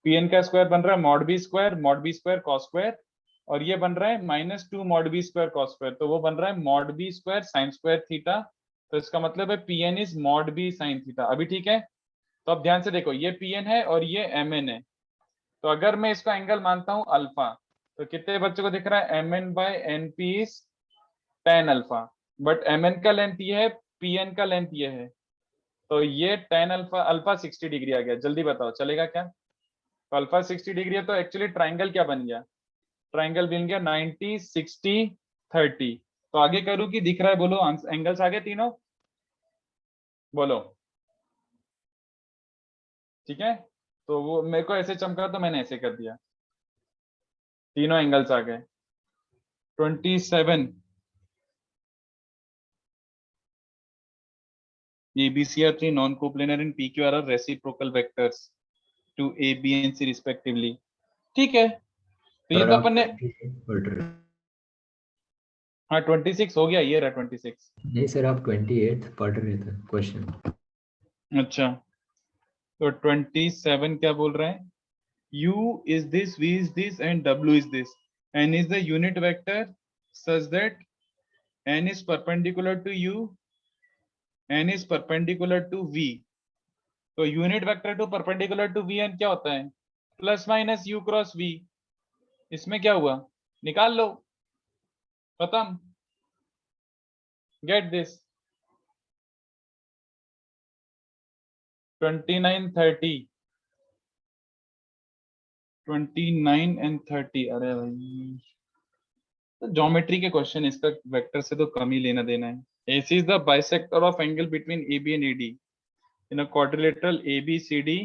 pn का स्क्वायर बन रहा है mod b square cos square, और ये बन रहा है -2 mod b square cos square, तो वो बन रहा है mod b square sin square theta. तो इसका मतलब है pn is mod b sin theta. अभी ठीक है, तो अब ध्यान से देखो, ये pn है और ये mn है, तो अगर मैं इसका एंगल मानता हूं अल्फा, तो कितने बच्चों को दिख रहा है, mn/np is tan alpha, but mn का लेंथ ये है, pn का लेंथ ये है, तो ये tan अल्फा 60 डिग्री आ गया। जल्दी बताओ चलेगा क्या, तो अल्फा 60 डिग्री है, तो एक्चुअली ट्राइंगल क्या बन गया, ट्राइंगल बन गया 90 60 30। तो आगे करूं कि दिख रहा है, बोलो एंगल्स आ गए तीनों, बोलो, ठीक है। तो वो मेरे को ऐसे चमका तो मैंने ऐसे कर दिया, तीनों एंगल्स आ गए। 27 ABC are three non-coplanar and PQ are reciprocal vectors to A, B and C respectively। ठीक है, तो ये सर तो आप अपन ने 26 पढ़ रहे हो? हाँ 26 हो गया, ये रहा 26। नहीं सर, आप 28 पढ़ रहे थे क्वेश्चन। अच्छा, तो 27 क्या बोल रहे हैं? U is this, V is this and W is this. N is the unit vector such that N is perpendicular to U, N is perpendicular to V। तो unit vector to perpendicular to V N क्या होता है? Plus minus U cross V. इसमें क्या हुआ, निकाल लो, खत्म। Get this. 29 30 29 and 30। अरे भाई तो ज्योमेट्री के क्वेश्चन, इसका वेक्टर से तो कम ही लेना देना है। AC is the bisector of angle between AB and AD in a quadrilateral ABCD।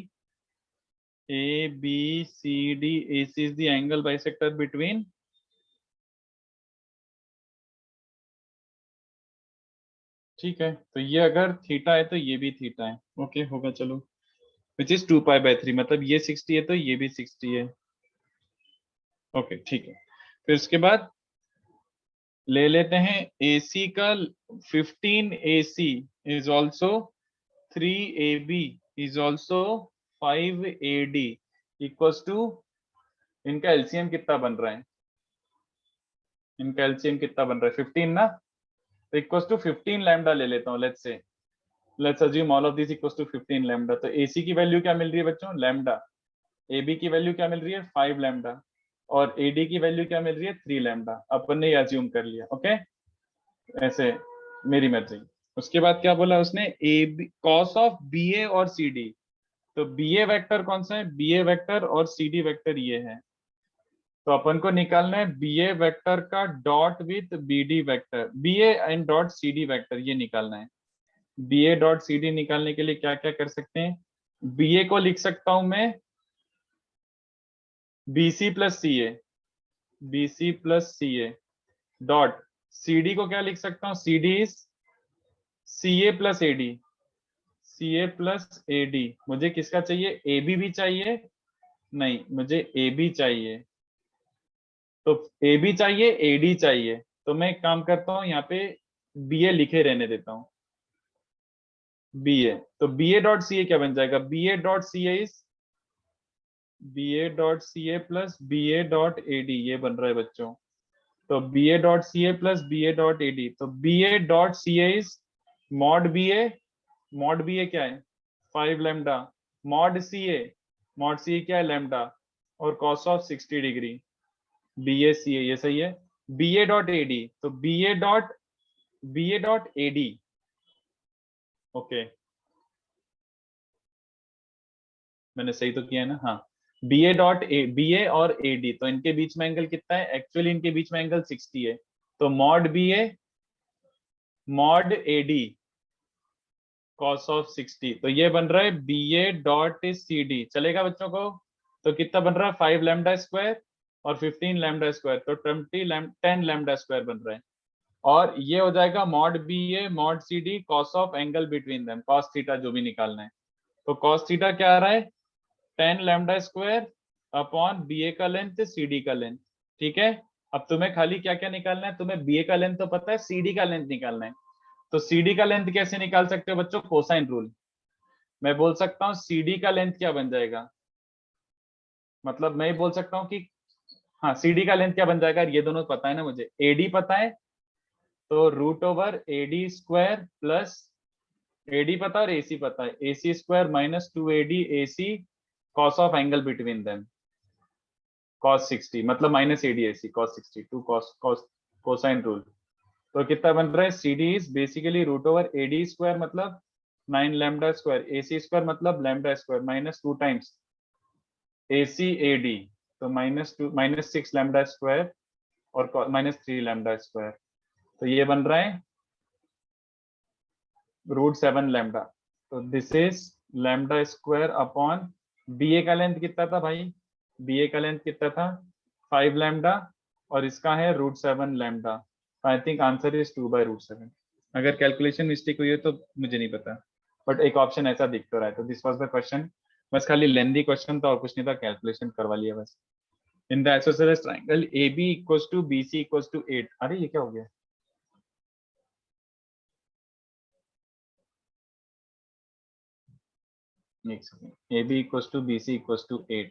ABCD, AC is the angle bisector between, ठीक है, तो ये अगर थीटा है तो ये भी थीटा है। ओके होगा, चलो। विच इज 2π/3, मतलब ये 60 है तो ये भी 60 है। ओके ठीक है, फिर उसके बाद ले लेते हैं AC का 15 AC is also 3 AB is also 5 AD equals to, इनका एलसीएम कितना बन रहा है? इनका एलसीएम कितना बन रहा है? 15 ना, तो इक्वल्स टू 15 लैम्डा ले लेता हूँ। Let's assume all of this equals to 15 lambda. तो AC की वैल्यू क्या मिल रही है बच्चों? लैम्डा। AB की वैल्यू क्या मिल रही है? 5 लैम्डा। और AD की वैल्यू क्या मिल रही है? 3 लैम्डा। अपन ने अज्यूम कर लिया, ओके, ऐसे मेरी मर्जी। उसके बाद क्या बोला उसने? AB cos ऑफ BA और CD। तो BA वेक्टर कौन सा है? BA वेक्टर और CD वेक्टर ये है। तो अपन को निकालना है BA वेक्टर का dot with BD vector, BA and dot CD vector, ये निकालना है। BA डॉट CD निकालने के लिए क्या क्या कर सकते हैं? BA को लिख सकता हूं मैं BC plus CA, BC plus CA dot CD को क्या लिख सकता हूं? CD is CA plus AD, CA plus AD। मुझे किसका चाहिए? AB भी चाहिए? नहीं, मुझे AB चाहिए। तो AB चाहिए, AD चाहिए, तो मैं एक काम करता हूं, यहाँ पे BA लिखे रहने देता हूं, BA। तो BA डॉट CA क्या बन जाएगा? BA dot CA is BA dot CA plus BA dot AD, ये बन रहा है बच्चों। तो BA dot CA plus BA dot AD, तो BA dot CA is mod BA क्या है? 5 लैम्डा, मॉड CA क्या है? लैम्डा, और cos of 60 degree, BA CA, ये सही है। BA डॉट AD, तो BA डॉट AD, ओके मैंने सही तो किया है ना? हाँ, BA और AD, तो इनके बीच में एंगल कितना है? एक्चुअली इनके बीच में एंगल 60 है। तो mod BA mod AD cos of 60, तो ये बन रहा है BA डॉट CD। चलेगा बच्चों को? तो कितना बन रहा है? 5 लैम्डा स्क्वायर और 15 लैम्डा स्क्वायर, तो 10 लैम्डा स्क्वायर बन रहा है। और ये हो जाएगा mod BA mod CD cos of angle between them, cos theta जो भी निकालना है। तो cos थीटा क्या आ रहा है? 10 लैम्डा स्क्वायर अपॉन BA का लेंथ, CD का लेंथ। ठीक है, अब तुम्हें खाली क्या क्या निकालना है? तुम्हें BA का लेंथ तो पता है, CD का लेंथ निकालना है। तो CD का लेंथ कैसे निकाल सकते हो बच्चों? Cosine rule. मैं बोल सकता हूँ CD का लेंथ क्या बन जाएगा, मतलब मैं बोल सकता हूँ कि हाँ CD का लेंथ क्या बन जाएगा, ये दोनों पता है ना मुझे, AD पता है, तो root over AD square plus AD पता है और AC पता है, AC square minus 2AD AC cos of angle between them, cos 60, मतलब minus AD AC cos 60 to cosine rule. तो कितना बन रहा है? CD is basically root over AD square मतलब 9 लैम्डा स्क्वायर, AC स्क्वायर मतलब lambda square minus 2 times AC AD, तो minus 6 lambda square और माइनस 3 लैम्डा स्क्वायर, तो ये बन रहा है रूट 7 लैम्डा। तो this is lambda square upon BA का लेंथ कितना था भाई? BA का लेंथ कितना था? 5 लैम्डा, और इसका है √7 lambda. I think answer is 2/√7। अगर कैलकुलेशन मिस्टेक हुई है तो मुझे नहीं पता, बट एक ऑप्शन ऐसा दिख तो रहा है। तो दिस वाज द क्वेश्चन। बस खाली लेंथी क्वेश्चन था और कुछ नहीं था, कैलकुलेशन करवा लिया बस। In the isosceles triangle AB equals to BC equals to 8। अरे ये क्या हो गया? एक second. AB equals to BC equals to 8।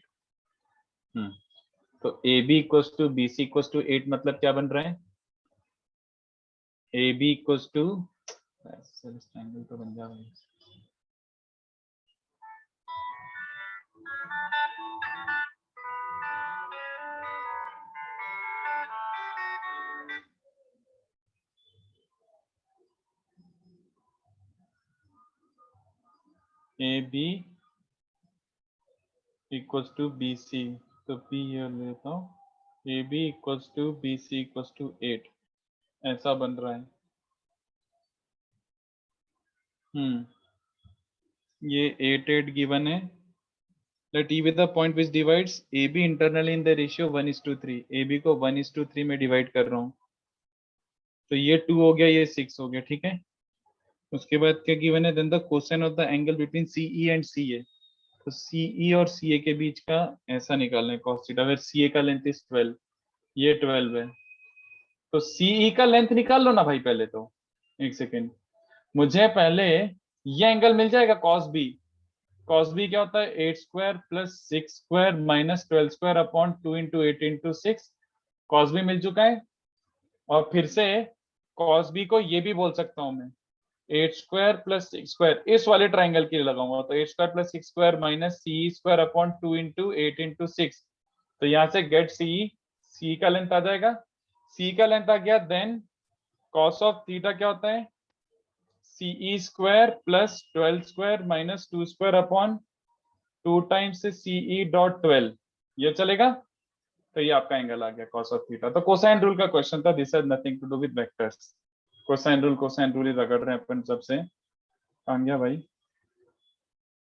तो AB equals to BC equals to 8 मतलब क्या बन रहा है? AB equals to isosceles triangle तो बन जाएगा। AB इक्वल्स टू BC, तो P ये लेता हूँ। AB equals to BC equals to 8 ऐसा बन रहा है। ये 8 गिवन है। Let E be the point which divides AB internally in the ratio 1:3। AB को 1:3 में डिवाइड कर रहा हूँ, तो ये 2 हो गया, ये 6 हो गया, ठीक है। उसके बाद क्या गिवन है? Then the cosine of the angle between CE and CA। तो CE और CA के बीच का ऐसा निकालना है cos थीटा, वेयर CA का लेंथ इज 12, ये 12 है। तो CE का लेंथ निकाल लो ना भाई पहले तो। एक सेकेंड, मुझे पहले ये एंगल मिल जाएगा cos B। cos B क्या होता है? 8 square plus 6 square minus 12 square upon 2 into 8 into 6। cos B मिल चुका है। और फिर से cos B को ये भी बोल सकता हूं मैं, 8 स्क्वायर प्लस 6 स्क्वायर, इस वाले ट्राइंगल के लिए लगाऊंगा, तो 8 square plus 6 square minus CE square upon 2 into 8 into 6। तो यहाँ से गेट CE का लेंथ आ जाएगा। CE का लेंथ आ गया, देन cos ऑफ थीटा क्या होता है? CE square plus 12 square minus 2 square upon 2 times CE dot 12, ये चलेगा। तो ये आपका एंगल आ गया cos ऑफ थीटा। तो कोसाइन रूल का क्वेश्चन था, this has nothing to do with vectors. Cosine rule ही रगड़ रहे हैं अपन सबसे। आ गया भाई।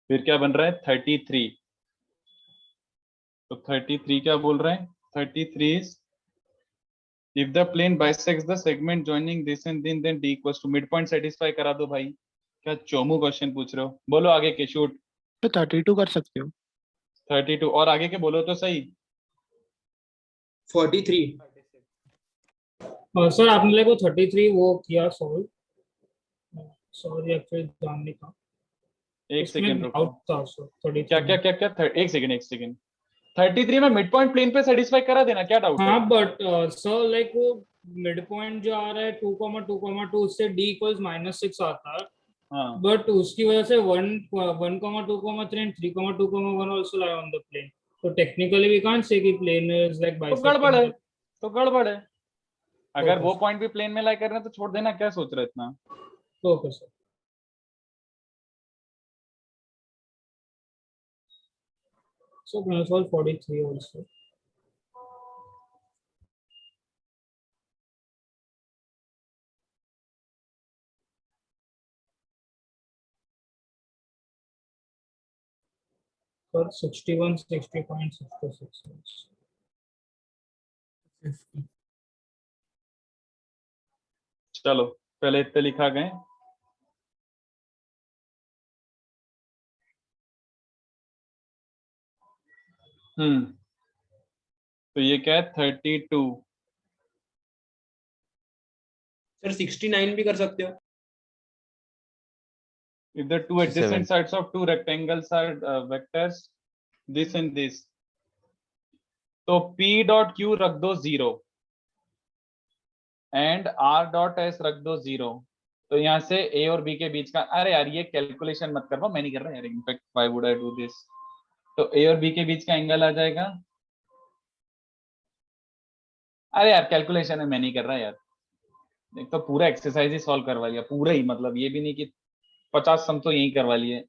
फिर क्या बन रहा है? 33। तो 33 क्या बोल रहे हैं? 33 is if the plane bisects the segment joining this and then D equals to midpoint satisfy करा दो भाई। क्या चोमू क्वेश्चन पूछ रहे हो? बोलो आगे के, शूट। तो 32 कर सकते हो। 32 और आगे के बोलो तो सही। 43। सर आपने मेरे को 33 वो किया सॉल्व। सॉरी एक्चुअली जानने का एक सेकंड रुको। डाउट था सर। 33 क्या क्या क्या क्या एक सेकंड 33 में मिड पॉइंट प्लेन पे सेटिस्फाई करा देना, क्या डाउट है? हाँ बट सर लाइक वो मिड पॉइंट जो आ रहा है 2,2,2 उससे D इक्वल्स -6 आता है। हाँ, बट उसकी वजह से 1,2,3 and 3,2,1 also lie on the plane. So technically we can't say कि plane is like तो गड़बड़ है, bisecting. तो गड़बड़ है। अगर Okay, वो sir. पॉइंट भी प्लेन में लाई कर रहे हैं तो छोड़ देना, क्या सोच रहे इतना? Okay, sir. So can I solve 43 also? For 61, 60.66. 50. चलो पहले इतने लिखा गए। तो ये क्या है? 32। सर 69 भी कर सकते हो। If the two adjacent sides of two rectangles are vectors this and this, तो P डॉट Q रख दो 0 एंड R डॉट S रख दो 0। तो यहाँ से A और B के बीच का, अरे यार ये कैलकुलेशन मत कर पाओ, मैं नहीं कर रहा यार, in fact why would I do this. तो A और B के बीच का एंगल आ जाएगा। अरे यार कैलकुलेशन है, मैं नहीं कर रहा यार। एक तो पूरा एक्सरसाइज ही सॉल्व करवा लिया, पूरा ही, मतलब ये भी नहीं कि 50 सम तो यही करवा लिए।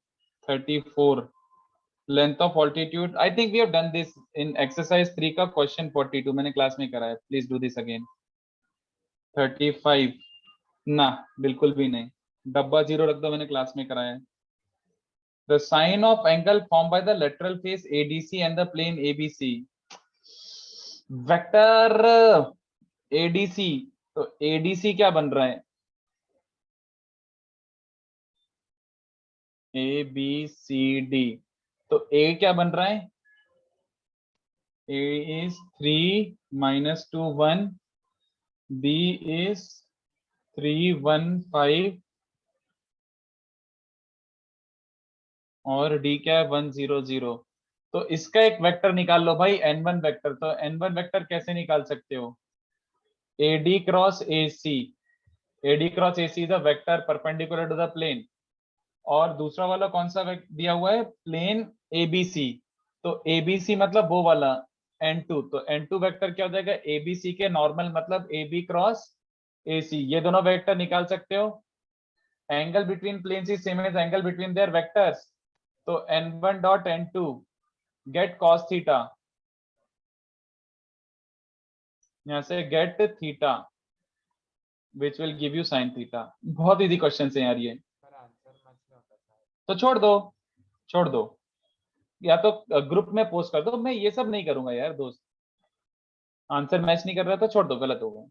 34 length of altitude, I think we have done this in exercise 3 का क्वेश्चन 42 मैंने क्लास में कराया, प्लीज डू दिस अगेन। 35 ना, बिल्कुल भी नहीं, डब्बा 0 रख दो, मैंने क्लास में कराया है। The sine of angle formed by the lateral face ADC and the plane ABC. Vector ADC, तो ADC क्या बन रहा है? ABCD, तो A क्या बन रहा है? A is 3 minus 2 1, B is 3 1 5 और D क्या है 1 0 0। तो इसका एक वेक्टर निकाल लो भाई, n1 वेक्टर। तो n1 वेक्टर कैसे निकाल सकते हो? AD cross AC, AD cross AC is a vector perpendicular to the plane. और दूसरा वाला कौन सा दिया हुआ है? Plane ABC। तो ABC मतलब वो वाला n2, तो n2 वेक्टर क्या हो जाएगा? ABC के नॉर्मल मतलब AB क्रॉस AC, ये दोनों वेक्टर निकाल सकते हो। Angle between planes is same as angle between their vectors, तो n1 dot n2 get cos theta, यहां से get theta which will give you sin theta. बहुत इजी क्वेश्चन है यार ये, तो छोड़ दो, या तो ग्रुप में पोस्ट कर दो। मैं ये सब नहीं करूंगा यार दोस्त, आंसर मैच नहीं कर रहा तो छोड़ दो, गलत हो गया।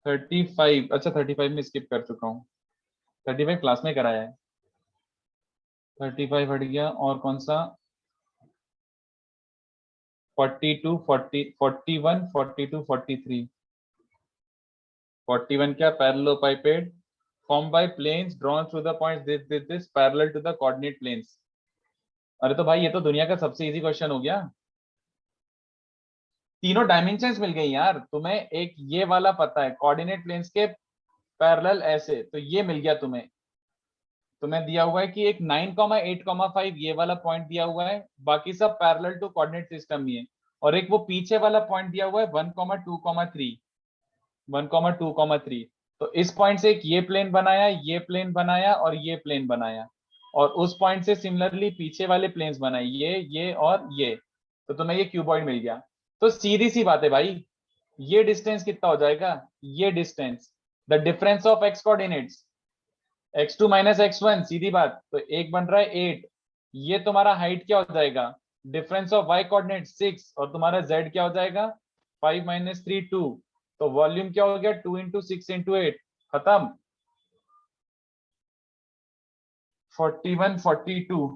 35, अच्छा 35 में स्किप कर चुका हूँ, 35 क्लास में कराया है। 35 हट गया, और कौन सा? 42 40 41 42 43। 41 क्या? पैरेललोपाइपेड formed by planes drawn through the points this parallel to the coordinate planes। अरे तो भाई ये तो दुनिया का सबसे इजी क्वेश्चन हो गया, तीनों डायमेंशंस मिल गई यार तुम्हें। एक ये वाला पता है कोऑर्डिनेट प्लेन्स के पैरेलल ऐसे, तो ये मिल गया तुम्हें दिया हुआ है कि एक 9,8,5 ये वाला पॉइंट दिया हुआ है, बाकी सब पैरेलल टू कोऑर्डिनेट सिस्टम ही है। और एक वो पीछे वाला पॉइंट दिया हुआ है 1,2,3, 1,2,3। तो इस पॉइंट से एक ये प्लेन बनाया, ये प्लेन बनाया और ये प्लेन बनाया, और उस पॉइंट से सिमिलरली पीछे वाले प्लेन्स बनाए, ये और ये। तो तुम्हें ये क्यूबॉइड मिल गया। तो सीधी सी बात है भाई, ये डिस्टेंस कितना हो जाएगा? ये distance, the difference of x coordinates, x2 minus x1, सीधी बात। तो एक बन रहा है 8, ये तुम्हारा हाइट क्या हो जाएगा? डिफरेंस ऑफ y कोऑर्डिनेट 6, और तुम्हारा z क्या हो जाएगा? 5 माइनस 3 2। तो वॉल्यूम क्या हो गया? 2 इंटू 6 इंटू 8, खत्म। 41 42,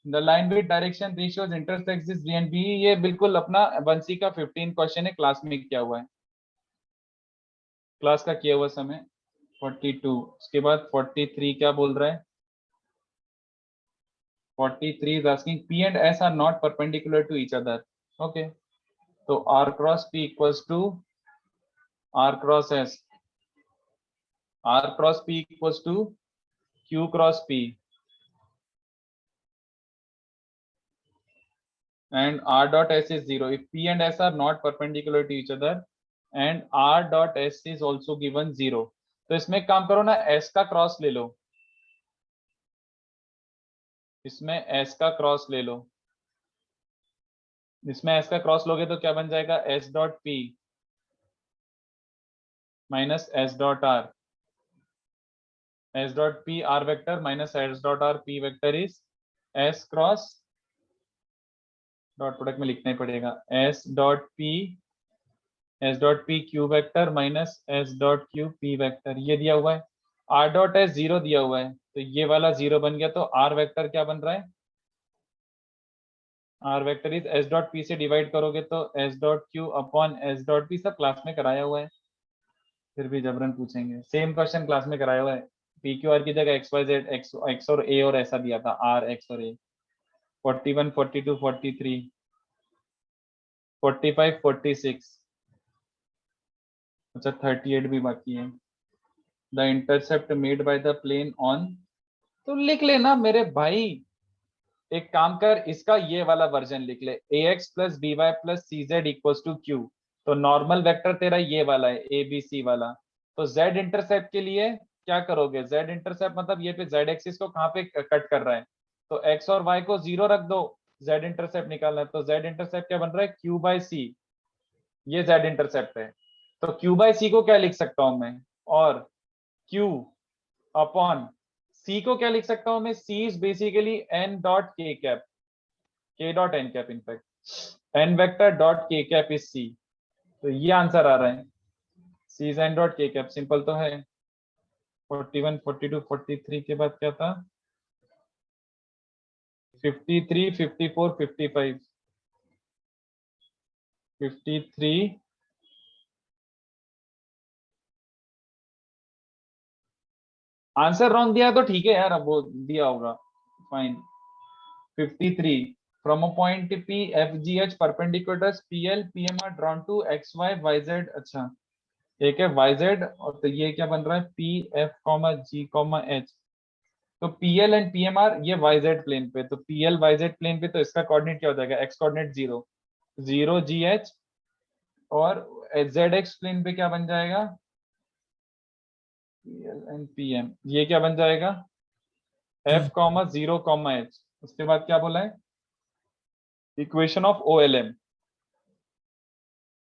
the line with direction ratios intersects this B and B। ये बिल्कुल अपना बंसी का 15 क्वेश्चन है, क्लास में किया हुआ है, क्लास का किया हुआ समय। 42, उसके बाद 43 क्या बोल रहा है? 43 is asking P and S are not perpendicular to each other। Okay, so R cross P equals to R cross S, R cross P equals to Q cross P, and R dot S is 0 if P and S are not perpendicular to each other, and R dot S is also given 0। तो इसमें एक काम करो ना, S का cross ले लो, इसमें S का क्रॉस ले लो, इसमें S का क्रॉस लोगे तो क्या बन जाएगा? S dot P minus S dot R, S dot P R vector minus S dot R P vector is S cross, dot product में लिखना ही पड़ेगा, S dot P Q vector minus S dot Q P vector, ये दिया हुआ है। R dot S 0 दिया हुआ है, तो ये वाला 0 बन गया। तो R वेक्टर क्या बन रहा है? R vector is S dot P से डिवाइड करोगे तो S dot Q upon S dot P, सब क्लास में कराया हुआ है, फिर भी जबरन पूछेंगे। सेम क्वेश्चन क्लास में कराया हुआ है, P Q R की जगह XYZ X और A और ऐसा दिया था, R X और A। 41 42 43 45 46, अच्छा 38 भी बाकी है। The intercept made by the plane on, तो लिख लेना मेरे भाई, एक काम कर, इसका ये वाला वर्जन लिख ले, ax plus by plus cz equals to q। तो नॉर्मल वेक्टर तेरा ये वाला है, abc वाला। तो z इंटरसेप्ट के लिए क्या करोगे? z इंटरसेप्ट मतलब ये पे z एक्सिस को कहाँ पे कट कर रहा है, तो x और y को 0 रख दो, z इंटरसेप्ट निकालना है। तो z इंटरसेप्ट क्या बन रहा है? q बाय c, ये z इंटरसेप्ट है। तो q बाय c को क्या लिख सकता हूं मैं? और q अपॉन C को क्या लिख सकता हूं मैं? C is basically n dot k cap, k dot n cap, in fact n vector dot k cap is C। तो ये आंसर आ रहा है, C is n dot k cap. Simple तो है। 41, 42, 43 के बाद क्या था? 53, 54, 55, 53, आंसर रॉन्ग दिया तो ठीक है यार, अब वो दिया होगा, fine. 53, from a point P FGH perpendicular PL PM are drawn to XY YZ। अच्छा, एक है YZ और तो ये क्या बन रहा है? PF, G, H। तो PL एंड PM आर ये YZ प्लेन पे, तो PL YZ प्लेन पे, तो इसका कोऑर्डिनेट क्या हो जाएगा? X कोऑर्डिनेट 0 0 GH, और ZX प्लेन पे क्या बन जाएगा? PL एंड PM, ये क्या बन जाएगा? F, 0, H। उसके बाद क्या बोला है? इक्वेशन ऑफ OLM,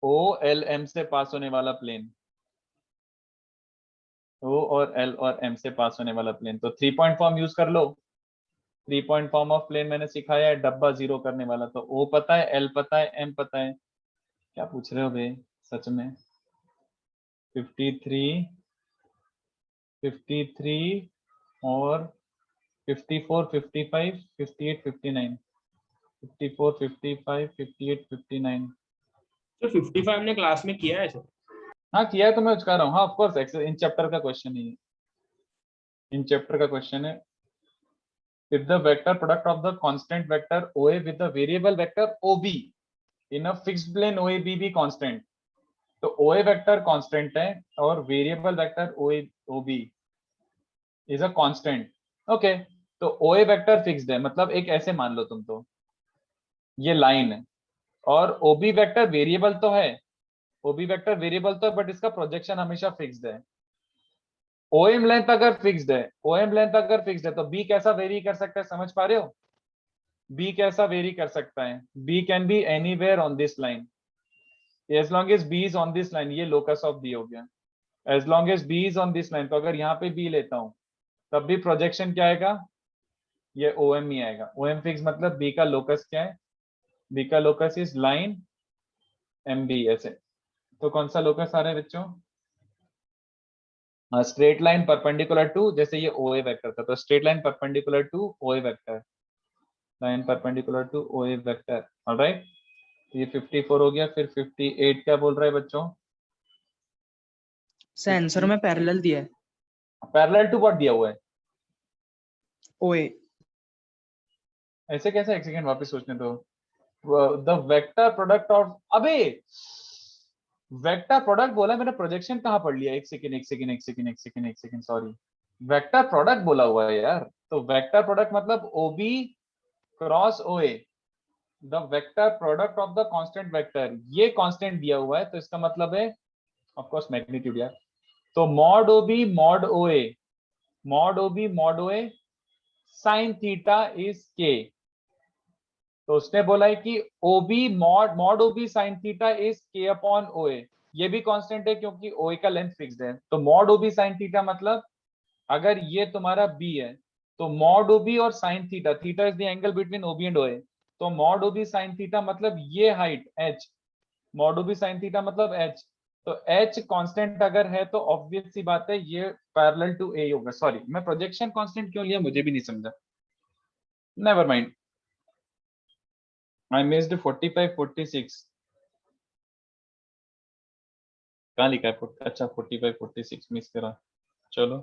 OLM से पास होने वाला प्लेन, O और L और M से पास होने वाला प्लेन। तो 3 पॉइंट फॉर्म यूज कर लो। 3 पॉइंट फॉर्म ऑफ प्लेन मैंने सिखाया है, डब्बा 0 करने वाला। तो O पता है, L पता है, M पता है। क्या पूछ रहे हो बे सच में? 53, 53 और 54, 55, 58, 59, 54, 55, 58, 59। तो 55 ने क्लास में किया है सर? हाँ किया है, तो मैं उसका रहा हूँ। हाँ ऑफ कोर्स, इन चैप्टर का क्वेश्चन है, इन चैप्टर का क्वेश्चन है। if the vector product of the constant vector OA with the variable vector OB in a fixed plane OAB भी constant, तो OA vector constant है और variable vector OB is a constant। okay, तो OA vector fixed है, मतलब एक ऐसे मान लो तुम, तो ये लाइन है, और OB vector variable तो है, OB vector variable तो है, बट इसका प्रोजेक्शन हमेशा फिक्स्ड है। OM लेंथ अगर फिक्स्ड है, OM लेंथ अगर फिक्स्ड है, तो B कैसा वेरी कर सकता है? समझ पा रहे हो? B कैसा वेरी कर सकता है? B can be anywhere on this line, as long as B is on this line. ये लोकस ऑफ B हो गया, as long as B is on this line. तो अगर यहाँ पे B लेता हूं, तब भी प्रोजेक्शन क्या आएगा? ये OM ही आएगा। OM फिक्स मतलब B का लोकस क्या है? B का लोकस इज लाइन MB, ऐसे। तो कौन सा लोकस आ रहा है बच्चों? स्ट्रेट लाइन परपेंडिकुलर टू, जैसे ये OA वेक्टर था, तो straight line perpendicular to OA vector, line perpendicular to OA vector. Alright, ये 54 हो गया। फिर 58 क्या बोल रहा है बच्चों? सर आंसर में पैरेलल दिया है, पैरेलल टू व्हाट दिया हुआ है? ओए। ऐसे कैसे? एक सेकंड वापस सोचने दो। द वेक्टर प्रोडक्ट ऑफ, अबे वेक्टर प्रोडक्ट बोला मैंने, प्रोजेक्शन कहाँ पढ़ लिया? एक सेकंड, सॉरी, वेक्टर प्रोडक्ट बोला हुआ है यार। तो वेक्टर प्रोडक्ट मतलब OB cross OA, the vector product of the constant vector, ये कांस्टेंट दिया हुआ है, तो इसका मतलब है ऑफ कोर्स मैग्नीट्यूड यार। तो mod OB mod OA, mod OB mod OA sine theta is K। तो उसने बोला है कि OB mod OB sine theta is K upon OA। ये भी कांस्टेंट है क्योंकि OA का लेंथ फिक्स्ड है। तो मॉड OB साइन थीटा मतलब अगर ये तुम्हारा B है, तो मॉड OB और sine theta, theta is the angle between OB and OA, तो मॉड OB साइन थीटा मतलब ये height H, mod OB sine theta मतलब H। तो H कांस्टेंट अगर है तो ऑब्वियस सी बात है ये पैरेलल टू A होगा। सॉरी, मैं प्रोजेक्शन कांस्टेंट क्यों लिया मुझे भी नहीं समझा, नेवर माइंड। I missed 45, 46 कहाँ लिखा है? अच्छा 45, 46 मिस करा। चलो,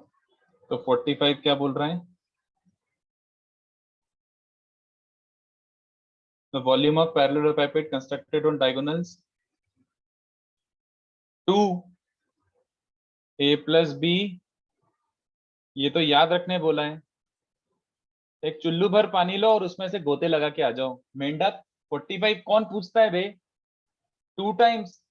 तो 45 क्या बोल रहा है? The volume of parallelepiped constructed on diagonals 2A plus B, ये तो याद रखने बोला है। एक चुल्लू भर पानी लो और उसमें से गोते लगा के आ जाओ। मेंढक 45 कौन पूछता है बे? 2 times.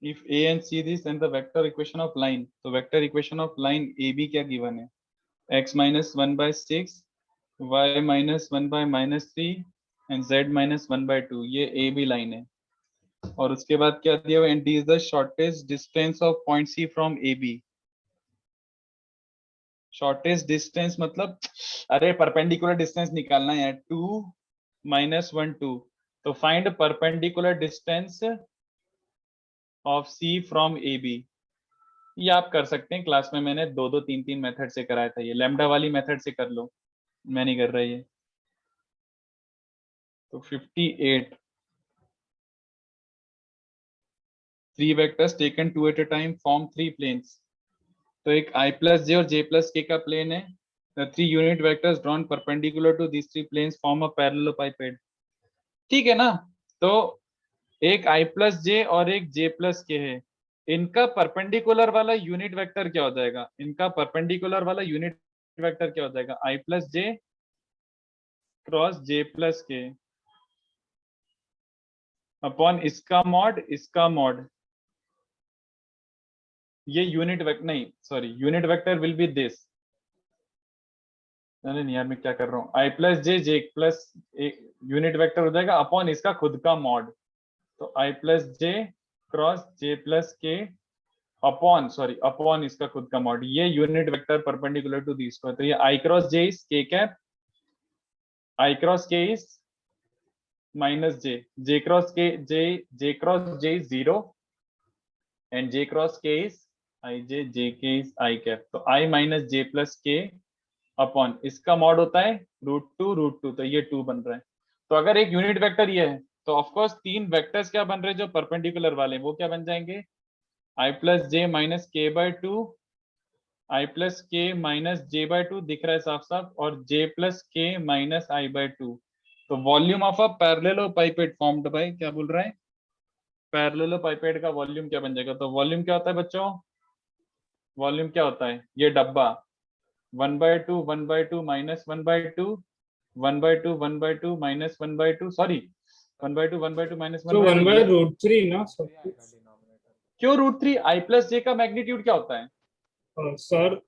If A and C this, then the vector equation of line, तो vector equation of line AB क्या given है? X minus 1 by 6, Y minus 1 by minus 3 and Z minus 1 by 2, ये AB लाइन है। और उसके बाद क्या दिया हुआ, and D is the shortest distance of point C from A B. Shortest distance मतलब अरे परपेंडिकुलर डिस्टेंस निकालना है, 2 - 1 2। तो find perpendicular distance of C from A B. ये आप कर सकते हैं, क्लास में मैंने 2 3 3 मेथड से कराया था। ये लैम्डा वाली मेथड से कर लो, मैं नहीं कर रहा ये। तो 58 3 vectors taken 2 at a time form 3 planes। तो एक i plus j और j plus k का प्लेन है। The 3 unit vectors drawn perpendicular to these 3 planes form a parallelepiped। ठीक है ना? तो एक i plus j और एक j plus k है, इनका परपेंडिकुलर वाला यूनिट वेक्टर क्या हो जाएगा? इनका परपेंडिकुलर वाला यूनिट वेक्टर क्या हो जाएगा? i plus j cross j plus k upon इसका मॉड। ये यूनिट वेक्टर नहीं, sorry, unit vector will be this. नहीं यार, मैं क्या कर रहा हूँ, i plus J plus unit vector हो जाएगा अपॉन इसका खुद का मॉड। तो i plus J cross J plus K upon इसका खुद का मॉड। ये unit vector perpendicular to this को। तो ये i cross J is K cap, i cross के is minus J cross J is 0 and j cross k is i जे के is i cap. तो i minus J plus K upon इसका mod होता है √2 तो ये 2 बन रहा है। तो अगर एक यूनिट वेक्टर ये है तो ऑफ कोर्स 3 वेक्टर्स क्या बन रहे हैं जो परपेंडिकुलर वाले हैं, वो क्या बन जाएंगे? i plus j minus k by 2, i plus k minus j by 2 दिख रहा है साफ साफ, और j plus k minus i by 2। तो volume of a parallelepiped formed by, क्या बोल रहा है, पैरेललोपाइपेड का वॉल्यूम क्या बन जाएगा? तो वॉल्यूम क्या होता है बच्चों? वॉल्यूम क्या होता है? ये डब्बा 1/2 1/2 minus 1/2 1/2 1/2 minus 1/2, sorry 1/2 1/2 minus So 1 by 1/2। √3 ना सर? क्यों √3? i प्लस जे का मैग्नीट्यूड क्या होता है? सर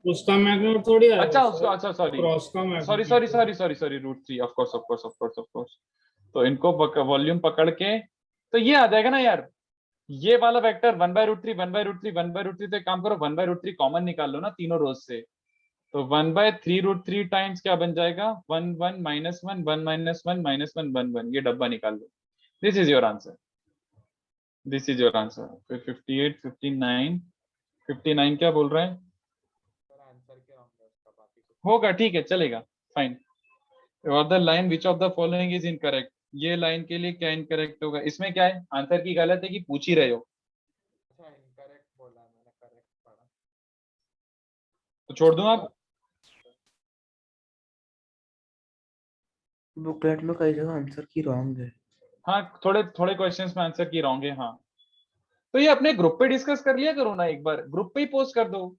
उसका मैग्नीट्यूड थोड़ी आएगा अच्छा सर, उसको, अच्छा सॉरी क्रॉस का sorry magnitude. Sorry sorry sorry √3, of course. तो इनको वॉल्यूम पकड़ के तो ये आ जाएगा ना यार, ये वाला वेक्टर 1/√3 1/√3 1/√3। तो एक काम करो, 1/√3 कॉमन निकाल लो ना तीनों रोज से। तो 1/3√3 टाइम्स क्या बन जाएगा? 1 1 माइनस 1 1 माइनस 1 माइनस 1 1 1। ये डब्बा निकाल लो। This is your answer, this is your answer. फिर 58 59 59 क्या बोल रहा है? होगा, ठीक है, चलेगा, फाइन। और the line which of the following is incorrect. ये लाइन के लिए क्या इनकरेक्ट होगा? इसमें क्या है? आंसर की गलत है कि पूछ ही रहे हो? तो छोड़ दूं आप? बुकलेट में कई जगह आंसर की रॉन्ग है। हाँ, थोड़े थोड़े क्वेश्चंस में आंसर की रॉन्ग है, हाँ। तो ये अपने ग्रुप पे डिस्कस कर लिया करो ना, एक बार ग्रुप पे ही पोस्ट कर दो।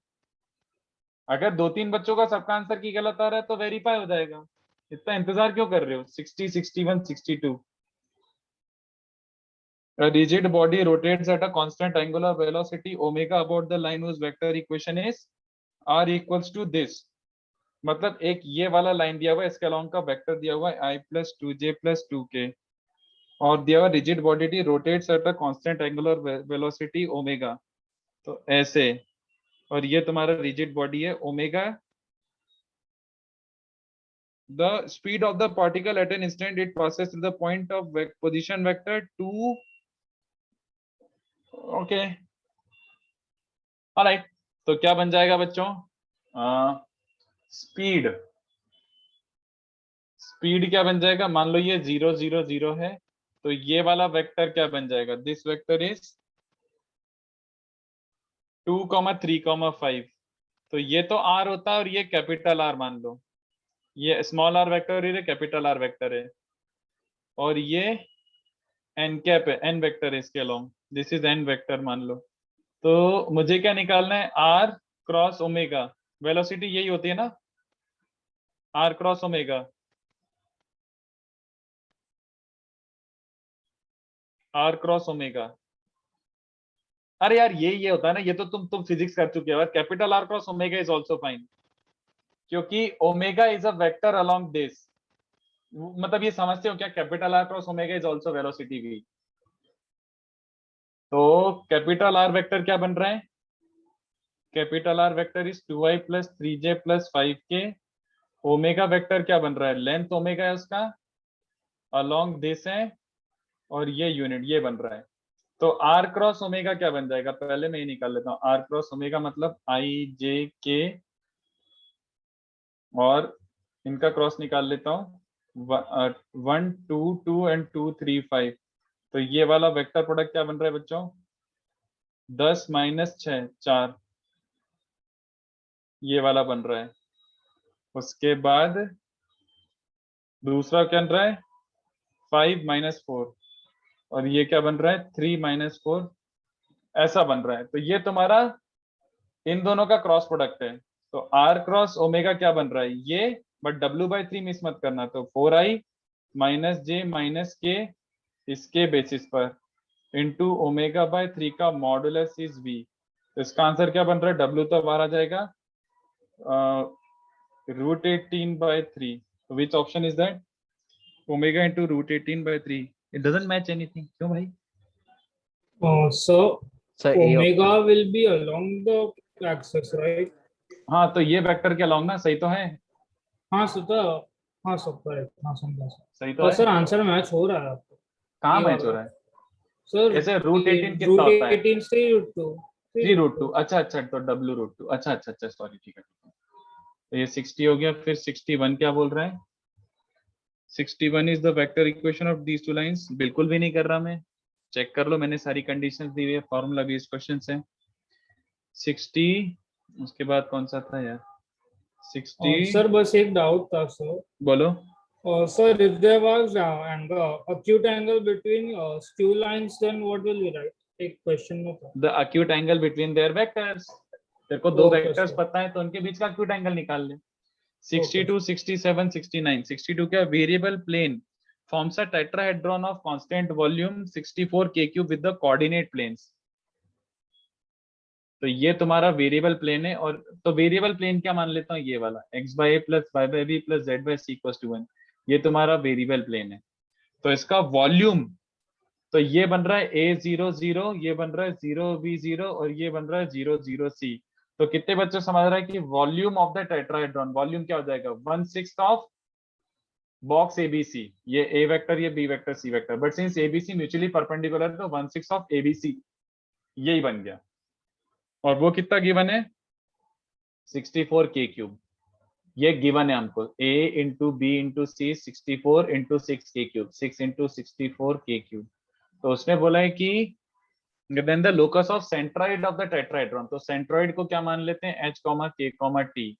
अगर 2 3 बच्चों का सबका आंसर की गलत आ रहा है तो वेरीफाई हो जाएगा। इतना इंतजार क्यों कर रहे हो? 60 61 62। A rigid body rotates at a constant angular velocity omega about the line whose vector equation is r equals to this। मतलब एक ये वाला लाइन दिया हुआ है, इसके अलोंग का वेक्टर दिया हुआ है i plus 2j plus 2k, और दिया हुआ rigid body rotates at a constant angular velocity omega. तो ऐसे, और ये तुम्हारा रिजिड बॉडी है omega. The speed of the particle at an instant it passes through the point of position vector 2। Okay, alright. तो क्या बन जाएगा बच्चों? स्पीड क्या बन जाएगा? मान लो ये 0 0 0 है, तो ये वाला वेक्टर क्या बन जाएगा? This vector is 2 3 5। तो ये तो r होता है और ये कैपिटल R मान लो, ये स्मॉल r वेक्टर है, कैपिटल R वेक्टर है, और ये n कैप है, n वेक्टर है इसके along, this is n vector मान लो। तो मुझे क्या निकालना है? r cross omega. वेलोसिटी यही होती है ना, r cross omega, r cross omega. अरे यार ये होता है ना, ये तो तुम फिजिक्स कर चुके हो। Capital R cross omega is also fine, क्योंकि omega is a vector along this. मतलब ये समझते हो क्या? Capital R cross omega is also velocity v। तो कैपिटल आर वेक्टर क्या बन रहा है? Capital R vector is 2i plus 3j plus 5k। Omega vector क्या बन रहा है? लेंथ ओमेगा है उसका, अलोंग दिस है, और ये यूनिट ये बन रहा है। तो आर क्रॉस ओमेगा क्या बन जाएगा? पहले मैं ये निकाल लेता हूँ। आर क्रॉस ओमेगा मतलब आई जे के, और इनका क्रॉस निकाल लेता हूँ, 1 2 2 एंड 2 3 5। तो ये वाला वेक्टर प्रोडक्ट क्या बन रहा है बच्चों? 10 माइनस 6 4, ये वाला बन रहा है। उसके बाद दूसरा क्या बन रहा है? 5 माइनस 4, और ये क्या बन रहा है? 3 माइनस 4, ऐसा बन रहा है। तो ये तुम्हारा इन दोनों का क्रॉस प्रोडक्ट है। तो आर क्रॉस ओमेगा क्या बन रहा है? ये, बट w/3 मिस मत करना। तो 4i माइनस जे माइनस के इसके बेसिस पर इंटू ओमेगा/3 का मॉडुलस इज v। तो इसका आंसर क्या बन रहा है? w तो बाहर आ जाएगा, √18/3। Which option is that? Omega into √18/3। It doesn't match anything, क्यों भाई? So Sir, A omega option. will be along the axis, right? हाँ, तो ये वेक्टर के अलॉन्ग ना, सही तो है? हाँ सर, तो हाँ सर, करेक्ट, हाँ समझा सर। सही तो और है? सर आंसर मैच हो रहा है आपको? कहाँ ये मैच हो वाला रहा है? सर, ऐसे √18 कितना रूट होता है? 18 से √2, 3√2। अच्छा अच्छा, तो w√2। अच्छा अच्छा अच्छा, सॉरी, ठीक है ठीक है। तो ये 60 हो गया। फिर 61 क्या बोल रहा है? 61 is the vector equation of these two lines. बिल्कुल भी नहीं कर रहा मैं, चेक कर लो, मैंने सारी कंडीशंस दी हुई है, फॉर्मूला भी इस क्वेश्चन से। 60, उसके बाद कौन सा था यार? 60, सर बस एक डाउट था सर। बोलो। Sir, if there was acute angle between skew lines, then what will we write? एक क्वेश्चन में था। The acute angle between their vectors। तेरे को दो Okay, वेक्टर्स sir. पता है, तो उनके बीच का acute angle निकाल ले। Okay. 62, 67, 69। 62 क्या? Variable plane forms a tetrahedron of constant volume 64 k cube with the coordinate planes। तो ये तुम्हारा वेरिएबल प्लेन है। और तो वेरिएबल प्लेन क्या मान लेता हूँ? ये वाला x/a plus y/b plus z/c = 1, ये तुम्हारा वेरिएबल प्लेन है। तो इसका वॉल्यूम, तो ये बन रहा है a0 0, ये बन रहा है 0b0, और ये बन रहा है 0 0c। तो कितने बच्चों समझ रहा है कि volume of the tetrahedron, volume क्या हो जाएगा? 1/6 ऑफ बॉक्स एबीसी। ये ए वेक्टर, ये B vector, C vector, but since ABC mutually perpendicular है, तो 1/6 ऑफ एबीसी, यही बन गया। और वो कितना गिवन है? 64 k क्यूब। ये गिवन है हमको, a into B into C 64 into 6 k cube, 6 into 64 k cube. तो उसने बोला है कि then the locus of centroid of the tetrahedron. तो सेंट्रॉइड को क्या मान लेते हैं? h, k, t,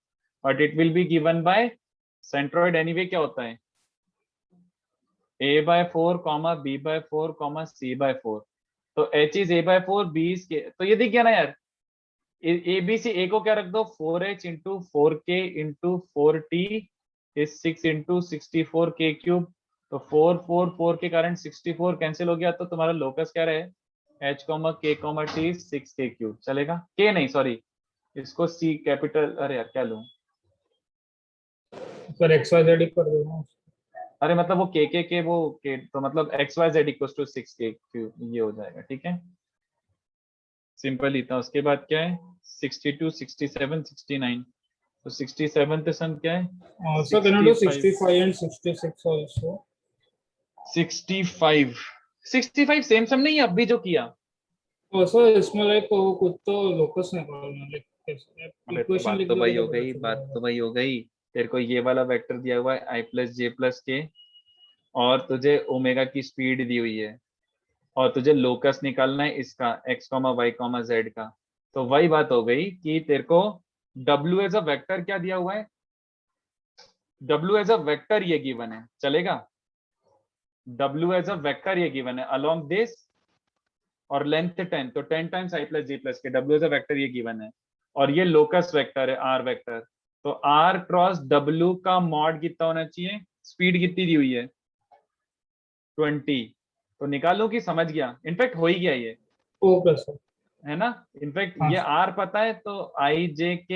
but it will be given by centroid anyway क्या होता है? a/4, b/4, c/4। तो h is a/4, b is k। तो ये दिख गया ना यार, ए बी सी। ए को क्या रख दो? 4h into 4k into 4t is 6 into 64 k cube. तो 4 4 4 के कारण 64 कैंसिल हो गया। तो तुम्हारा लोकस क्या रहे? h, k, t 6k cube. चलेगा? k नहीं, सॉरी, इसको c कैपिटल, अरे यार क्या लूं? सर XYZ ही कर देना। अरे मतलब वो k वो k, तो मतलब xyz equal to 6k cube, ये हो जाएगा। ठीक है, सिंपल ही था। उसके बाद क्या है? 62, 67, 69। तो 67th सम क्या है? So can I do 65 and 66 also? 65 same सम नहीं है अभी जो किया? सर इसमें लाइक कुछ तो लोकस निकालना, अरे तो इक्वेशन बात लिख तो दोगे वही तो हो पता गई, चल बात जाएगा। तो वही हो गई। तेरे को ये वाला वेक्टर दिया हुआ है i प्लस जे प्लस के, और तुझे ओमेगा की स्पीड दी हुई है, और तुझे लोकस निकालना है इसका x, y, z का। तो वही बात हो गई कि तेरे को w एज अ वेक्टर क्या दिया हुआ है? w एज अ वेक्टर ये गिवन है, चलेगा? w एज अ वेक्टर ये गिवन है अलोंग दिस, और लेंथ 10, तो 10 times i plus J plus के। w एज अ वेक्टर ये गिवन है, और ये लोकस वेक्टर है r वेक्टर। तो r क्रॉस w का मॉड कितना होना चाहिए? स्पीड कितनी दी हुई है? 20। तो निकालो कि समझ गया? इनफैक्ट हो ही गया ये, ओके सर। है ना? इनफैक्ट हाँ ये सर। r पता है, तो i j k,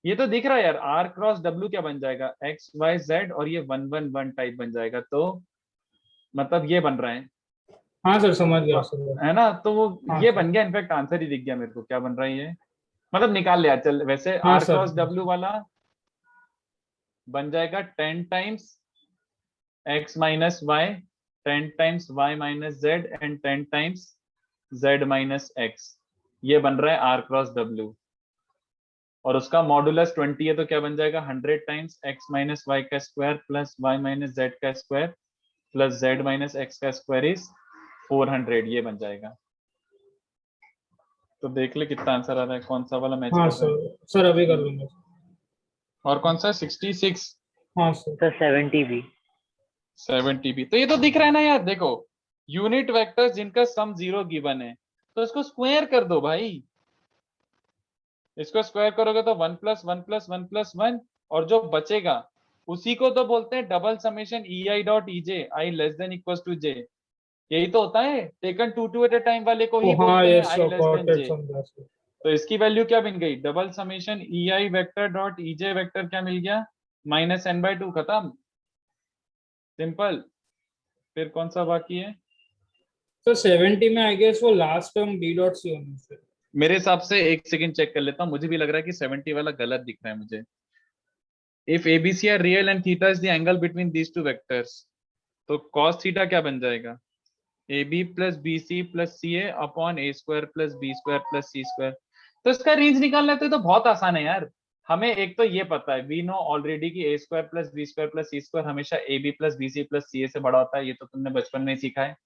ये तो दिख रहा है यार। r क्रॉस w क्या बन जाएगा? x y z, और ये 1 1 1 टाइप बन जाएगा। तो मतलब ये बन रहा है हाँ सर समझ गया सर। है ना, तो वो हाँ ये सर। बन गया, इनफैक्ट आंसर ही दिख गया मेरे को क्या बन रहा है ये, मतलब निकाल लिया। चल वैसे हाँ आर सर। क्रॉस डब्ल्यू वाला बन जाएगा 10 times x minus Y, 10 times y minus Z and 10 times z minus x। ये बन रहा है आर क्रॉस डब्ल्यू, और उसका मॉडुलस 20 है, तो क्या बन जाएगा 100 टाइम्स x माइनस वाई का square plus y minus z का square plus z minus x का स्क्वायर इज 400। ये बन जाएगा। तो देख ले कितना आंसर आ रहा है, कौन सा वाला मैच हाँ कर रहा है। सर, सर अभी कर लूंगा। और कौन सा 66 हाँ सर। सर 70 भी। 70 भी, तो ये तो दिख रहा है ना यार, देखो यूनिट वेक्टर्स जिनका सम 0 गिवन है, तो इसको स्क्वायर कर दो भाई। इसको स्क्वायर करोगे तो 1 प्लस 1 प्लस 1 प्लस 1, और जो बचेगा उसी को तो बोलते हैं double summation e i dot e j, i less than equal to j. यही तो होता है, taken two at a time वाले को ओ ही हाँ, बोलते हैं yes I sir, less got than it, j. समझा सर। तो इसकी वैल्यू क्या बन गई, double summation e i vector dot e j vector क्या मिल गया, माइनस n बाई 2, खत्म, सिंपल। फिर कौन सा बाकी है। सर 70 में आई गेस वो last term B dot C होना चाहिए। मेरे हिसाब से एक सेकंड चेक कर लेता हूँ, मुझे भी लग रहा है कि 70 वाला गलत दिख रहा है मुझे। If ABC are real and theta is the angle between these two vectors, तो cos थीटा क्या बन जाएगा, A B plus B C plus C A upon A square plus B square plus C square. तो इसका range निकालना है तो बहुत आसान है यार। हमें एक तो ये पता है, वी नो ऑलरेडी कि a square plus B square plus C square हमेशा a B plus B C plus C a से बड़ा होता है, ये तो तुमने बचपन में ही सीखा है।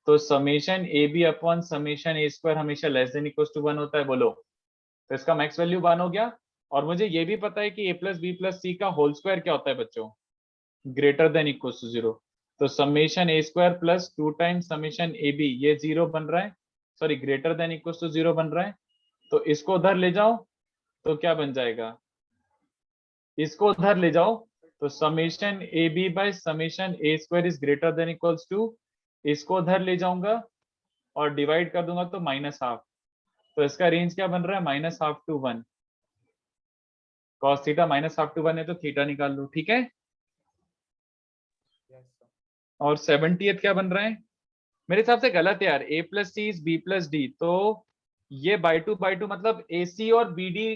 तो summation A B upon summation A square हमेशा लेस देन इक्वल टू 1 होता है, बोलो। तो इसका मैक्स वैल्यू 1 हो गया। और मुझे ये भी पता है कि ए प्लस सी का होल स्क्वायर क्या होता है बच्चों, ग्रेटर देन इक्वल टू 0। तो summation A square plus 2 times summation A B, ये 0 बन रहा है, sorry greater than equal to 0 बन रहा है। तो इसको उधर ले जाओ तो क्या बन जाएगा, इसको उधर ले जाओ तो summation A B by summation A square is greater than equals to, इसको उधर ले जाऊंगा और डिवाइड कर दूंगा तो माइनस हाफ। तो इसका रेंज क्या बन रहा है, minus half to 1। Cos theta minus half to 1 है तो थीटा निकाल लो, ठीक है। और 70th क्या बन रहा है, मेरे हिसाब से गलत है यार, a plus C is B plus D. तो ये बाई टू मतलब ए सी और बी डी,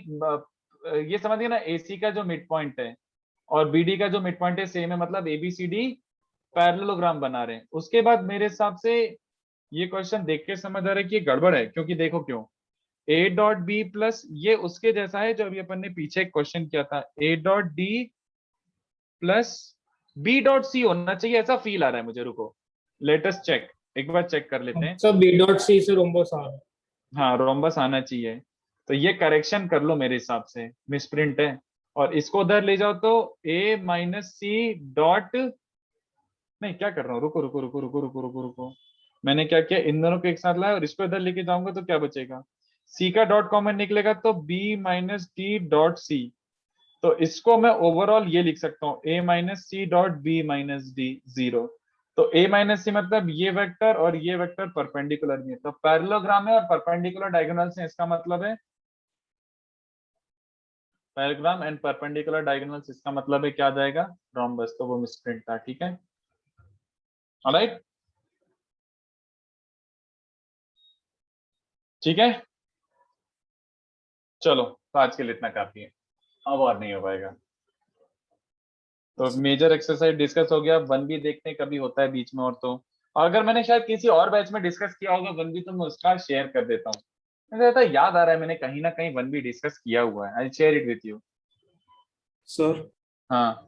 ये समझ गए ना, ए सी का जो मिड पॉइंट है और बी डी का जो मिड पॉइंट है सेम है, मतलब A B C D parallelogram बना रहे हैं। उसके बाद मेरे हिसाब से ये क्वेश्चन देख के समझ आ रहा है कि ये गड़बड़ है, क्योंकि देखो क्यों, ए डॉट बी प्लस ये उसके जैसा है जो अभी अपन ने पीछे क्वेश्चन किया था, A dot D plus B dot C होना चाहिए, ऐसा फील आ रहा है मुझे। रुको लेटेस्ट चेक, एक बार चेक कर लेते हैं। सर बी डॉट सी से रोम्बस आ रहा है। हाँ रोम्बस आना चाहिए, तो ये करेक्शन कर लो, मेरे हिसाब से मिसप्रिंट है। और इसको उधर ले जाओ तो ए माइनस सी डॉट, नहीं क्या कर रहा हूँ, रुको रुको रुको रुको रुको रुको रुको, मैंने क्या किया, इन दोनों को एक साथ लाया और इसको इधर लेके जाऊंगा तो क्या बचेगा, सी का डॉट कॉमन निकलेगा तो बी माइनस डी डॉट सी। तो इसको मैं ओवरऑल ये लिख सकता हूँ, A minus C dot B minus D 0। तो ए माइनस सी मतलब ये वेक्टर और ये वेक्टर परपेंडिकुलर में, तो पैरेललोग्राम है और परपेंडिकुलर डायगोनल से, इसका मतलब है पैरेललोग्राम एंड परपेंडिकुलर डायगोनल्स, इसका मतलब है क्या आ जाएगा, रोम्बस। तो वो मिसप्रिंट था, ठीक है, ऑलराइट, ठीक है। चलो तो आज के लिए इतना काफी है, अब और नहीं हो पाएगा। तो मेजर एक्सरसाइज डिस्कस हो गया, वन भी देखते हैं कभी होता है बीच में और, तो अगर मैंने शायद किसी और बैच में डिस्कस किया होगा वन भी तो मैं उसका शेयर कर देता हूँ। मुझे तो याद आ रहा है मैंने कहीं ना कहीं वन भी डिस्कस किया हुआ है, I share it with you. Sir हाँ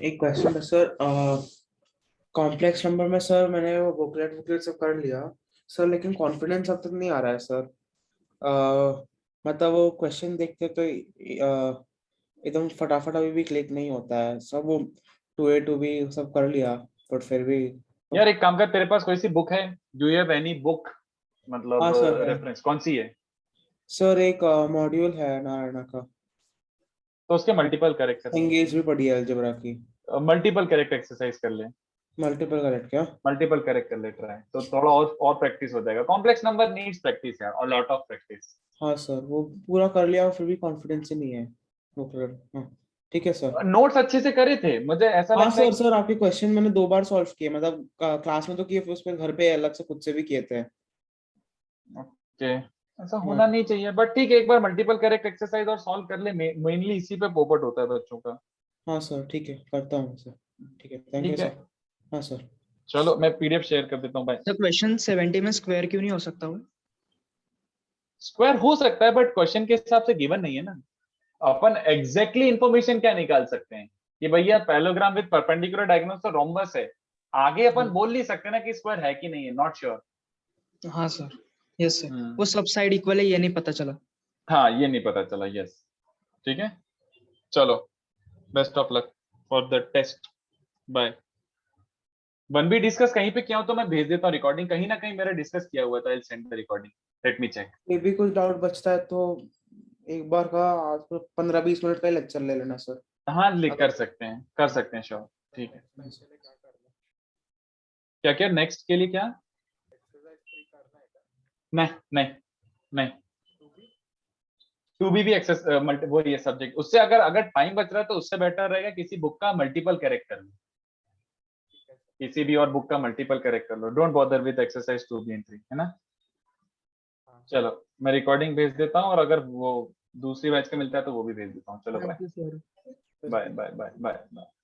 एक क्वेश्चन है सर, कॉम्प्लेक्स नंबर में सर मैंने वो बुकलेट सब कर लिया सर, लेकिन कॉन्फिडेंस अब तक नहीं आ रहा है सर। मतलब वो क्वेश्चन देखते तो एकदम फटाफट अभी भी क्लिक नहीं होता है सब, वो 2A 2B सब कर लिया बट फिर भी। यार एक काम कर, तेरे पास कोई सी बुक है, do you have any book, मतलब हाँ सर है रेफरेंस कौन सी है। सर, एक मॉड्यूल है नारायणा का, तो उसके मल्टीपल करेक्ट एंगेज भी पढ़ी है अलजेब्रा की। मल्टीपल करेक्ट एक्सरसाइज कर ले, मल्टीपल करेक्ट क्या? मल्टीपल करेक्ट कर ले ट्राई, तो थोड़ा और प्रैक्टिस हो जाएगा। कॉम्प्लेक्स नंबर नीड्स प्रैक्टिस यार, और लॉट ऑफ प्रैक्टिस। हाँ सर वो पूरा कर लिया फिर भी कॉन्फिडेंस ही नहीं है बुकलेट। हाँ ठीक है सर। नोट्स अच्छे से करे थे, मुझे ऐसा हाँ लगता है सर, आपके क्वेश्चन मैंने 2 बार सॉल्व किए, मतलब क्लास में तो किए, फिर उस पर घर पे अलग से खुद से भी किए थे। कि ऐसा होना नहीं चाहिए, बट ठीक है, एक बार मल्टीपल करेक्ट एक्सरसाइज और सॉल्व कर ले, मेनली इसी पे पोपट होता है बच्चों का। हाँ सर, ठीक है, करता हूँ सर। ठीक है, थैंक यू ठीक है, सर। हाँ सर। चलो मैं पीडीएफ शेयर कर देता हूँ भाई। सर क्वेश्चन 70 में स्क्वायर क्यों नहीं हो सकता वो? स्क्वायर हो सकता है बट क्वेश्चन के हिसाब से गिवन नहीं है ना। अपन एग्जैक्टली इंफॉर्मेशन क्या निकाल सकते हैं कि भैया पैरेललोग्राम विद परपेंडिकुलर डायगोनल तो रोम्बस है, आगे अपन बोल नहीं सकते ना कि स्क्वायर है कि नहीं है, नॉट श्योर। हाँ सर, यस सर, वो सब साइड इक्वल है ये नहीं पता चला। हाँ ये नहीं पता चला, यस। ठीक है, चलो best of luck for the test, bye. One भी डिस्कस कहीं पे किया हो तो मैं भेज देता हूँ रिकॉर्डिंग, कहीं ना कहीं मेरा डिस्कस किया हुआ था, I will send the recording, let me check. ये भी कुछ डाउट बचता है तो एक बार का 15-20 मिनट का लेक्चर ले लेना सर। हाँ कर सकते हैं, कर सकते हैं, श्योर। ठीक है, क्या क्या नेक्स्ट के लिए क्या? नहीं नहीं नहीं, टू बी एक्सेस वो ये सब्जेक्ट, उससे अगर टाइम बच रहा है तो उससे बेटर रहेगा किसी बुक का मल्टीपल करेक्ट कर लो, किसी भी और बुक का मल्टीपल करेक्ट कर लो, don't bother with exercise 2B and 3, है ना। चलो मैं रिकॉर्डिंग भेज देता हूँ, और अगर वो दूसरी बैच का मिलता है तो वो भी भेज देता हूँ। चलो bye bye bye bye bye.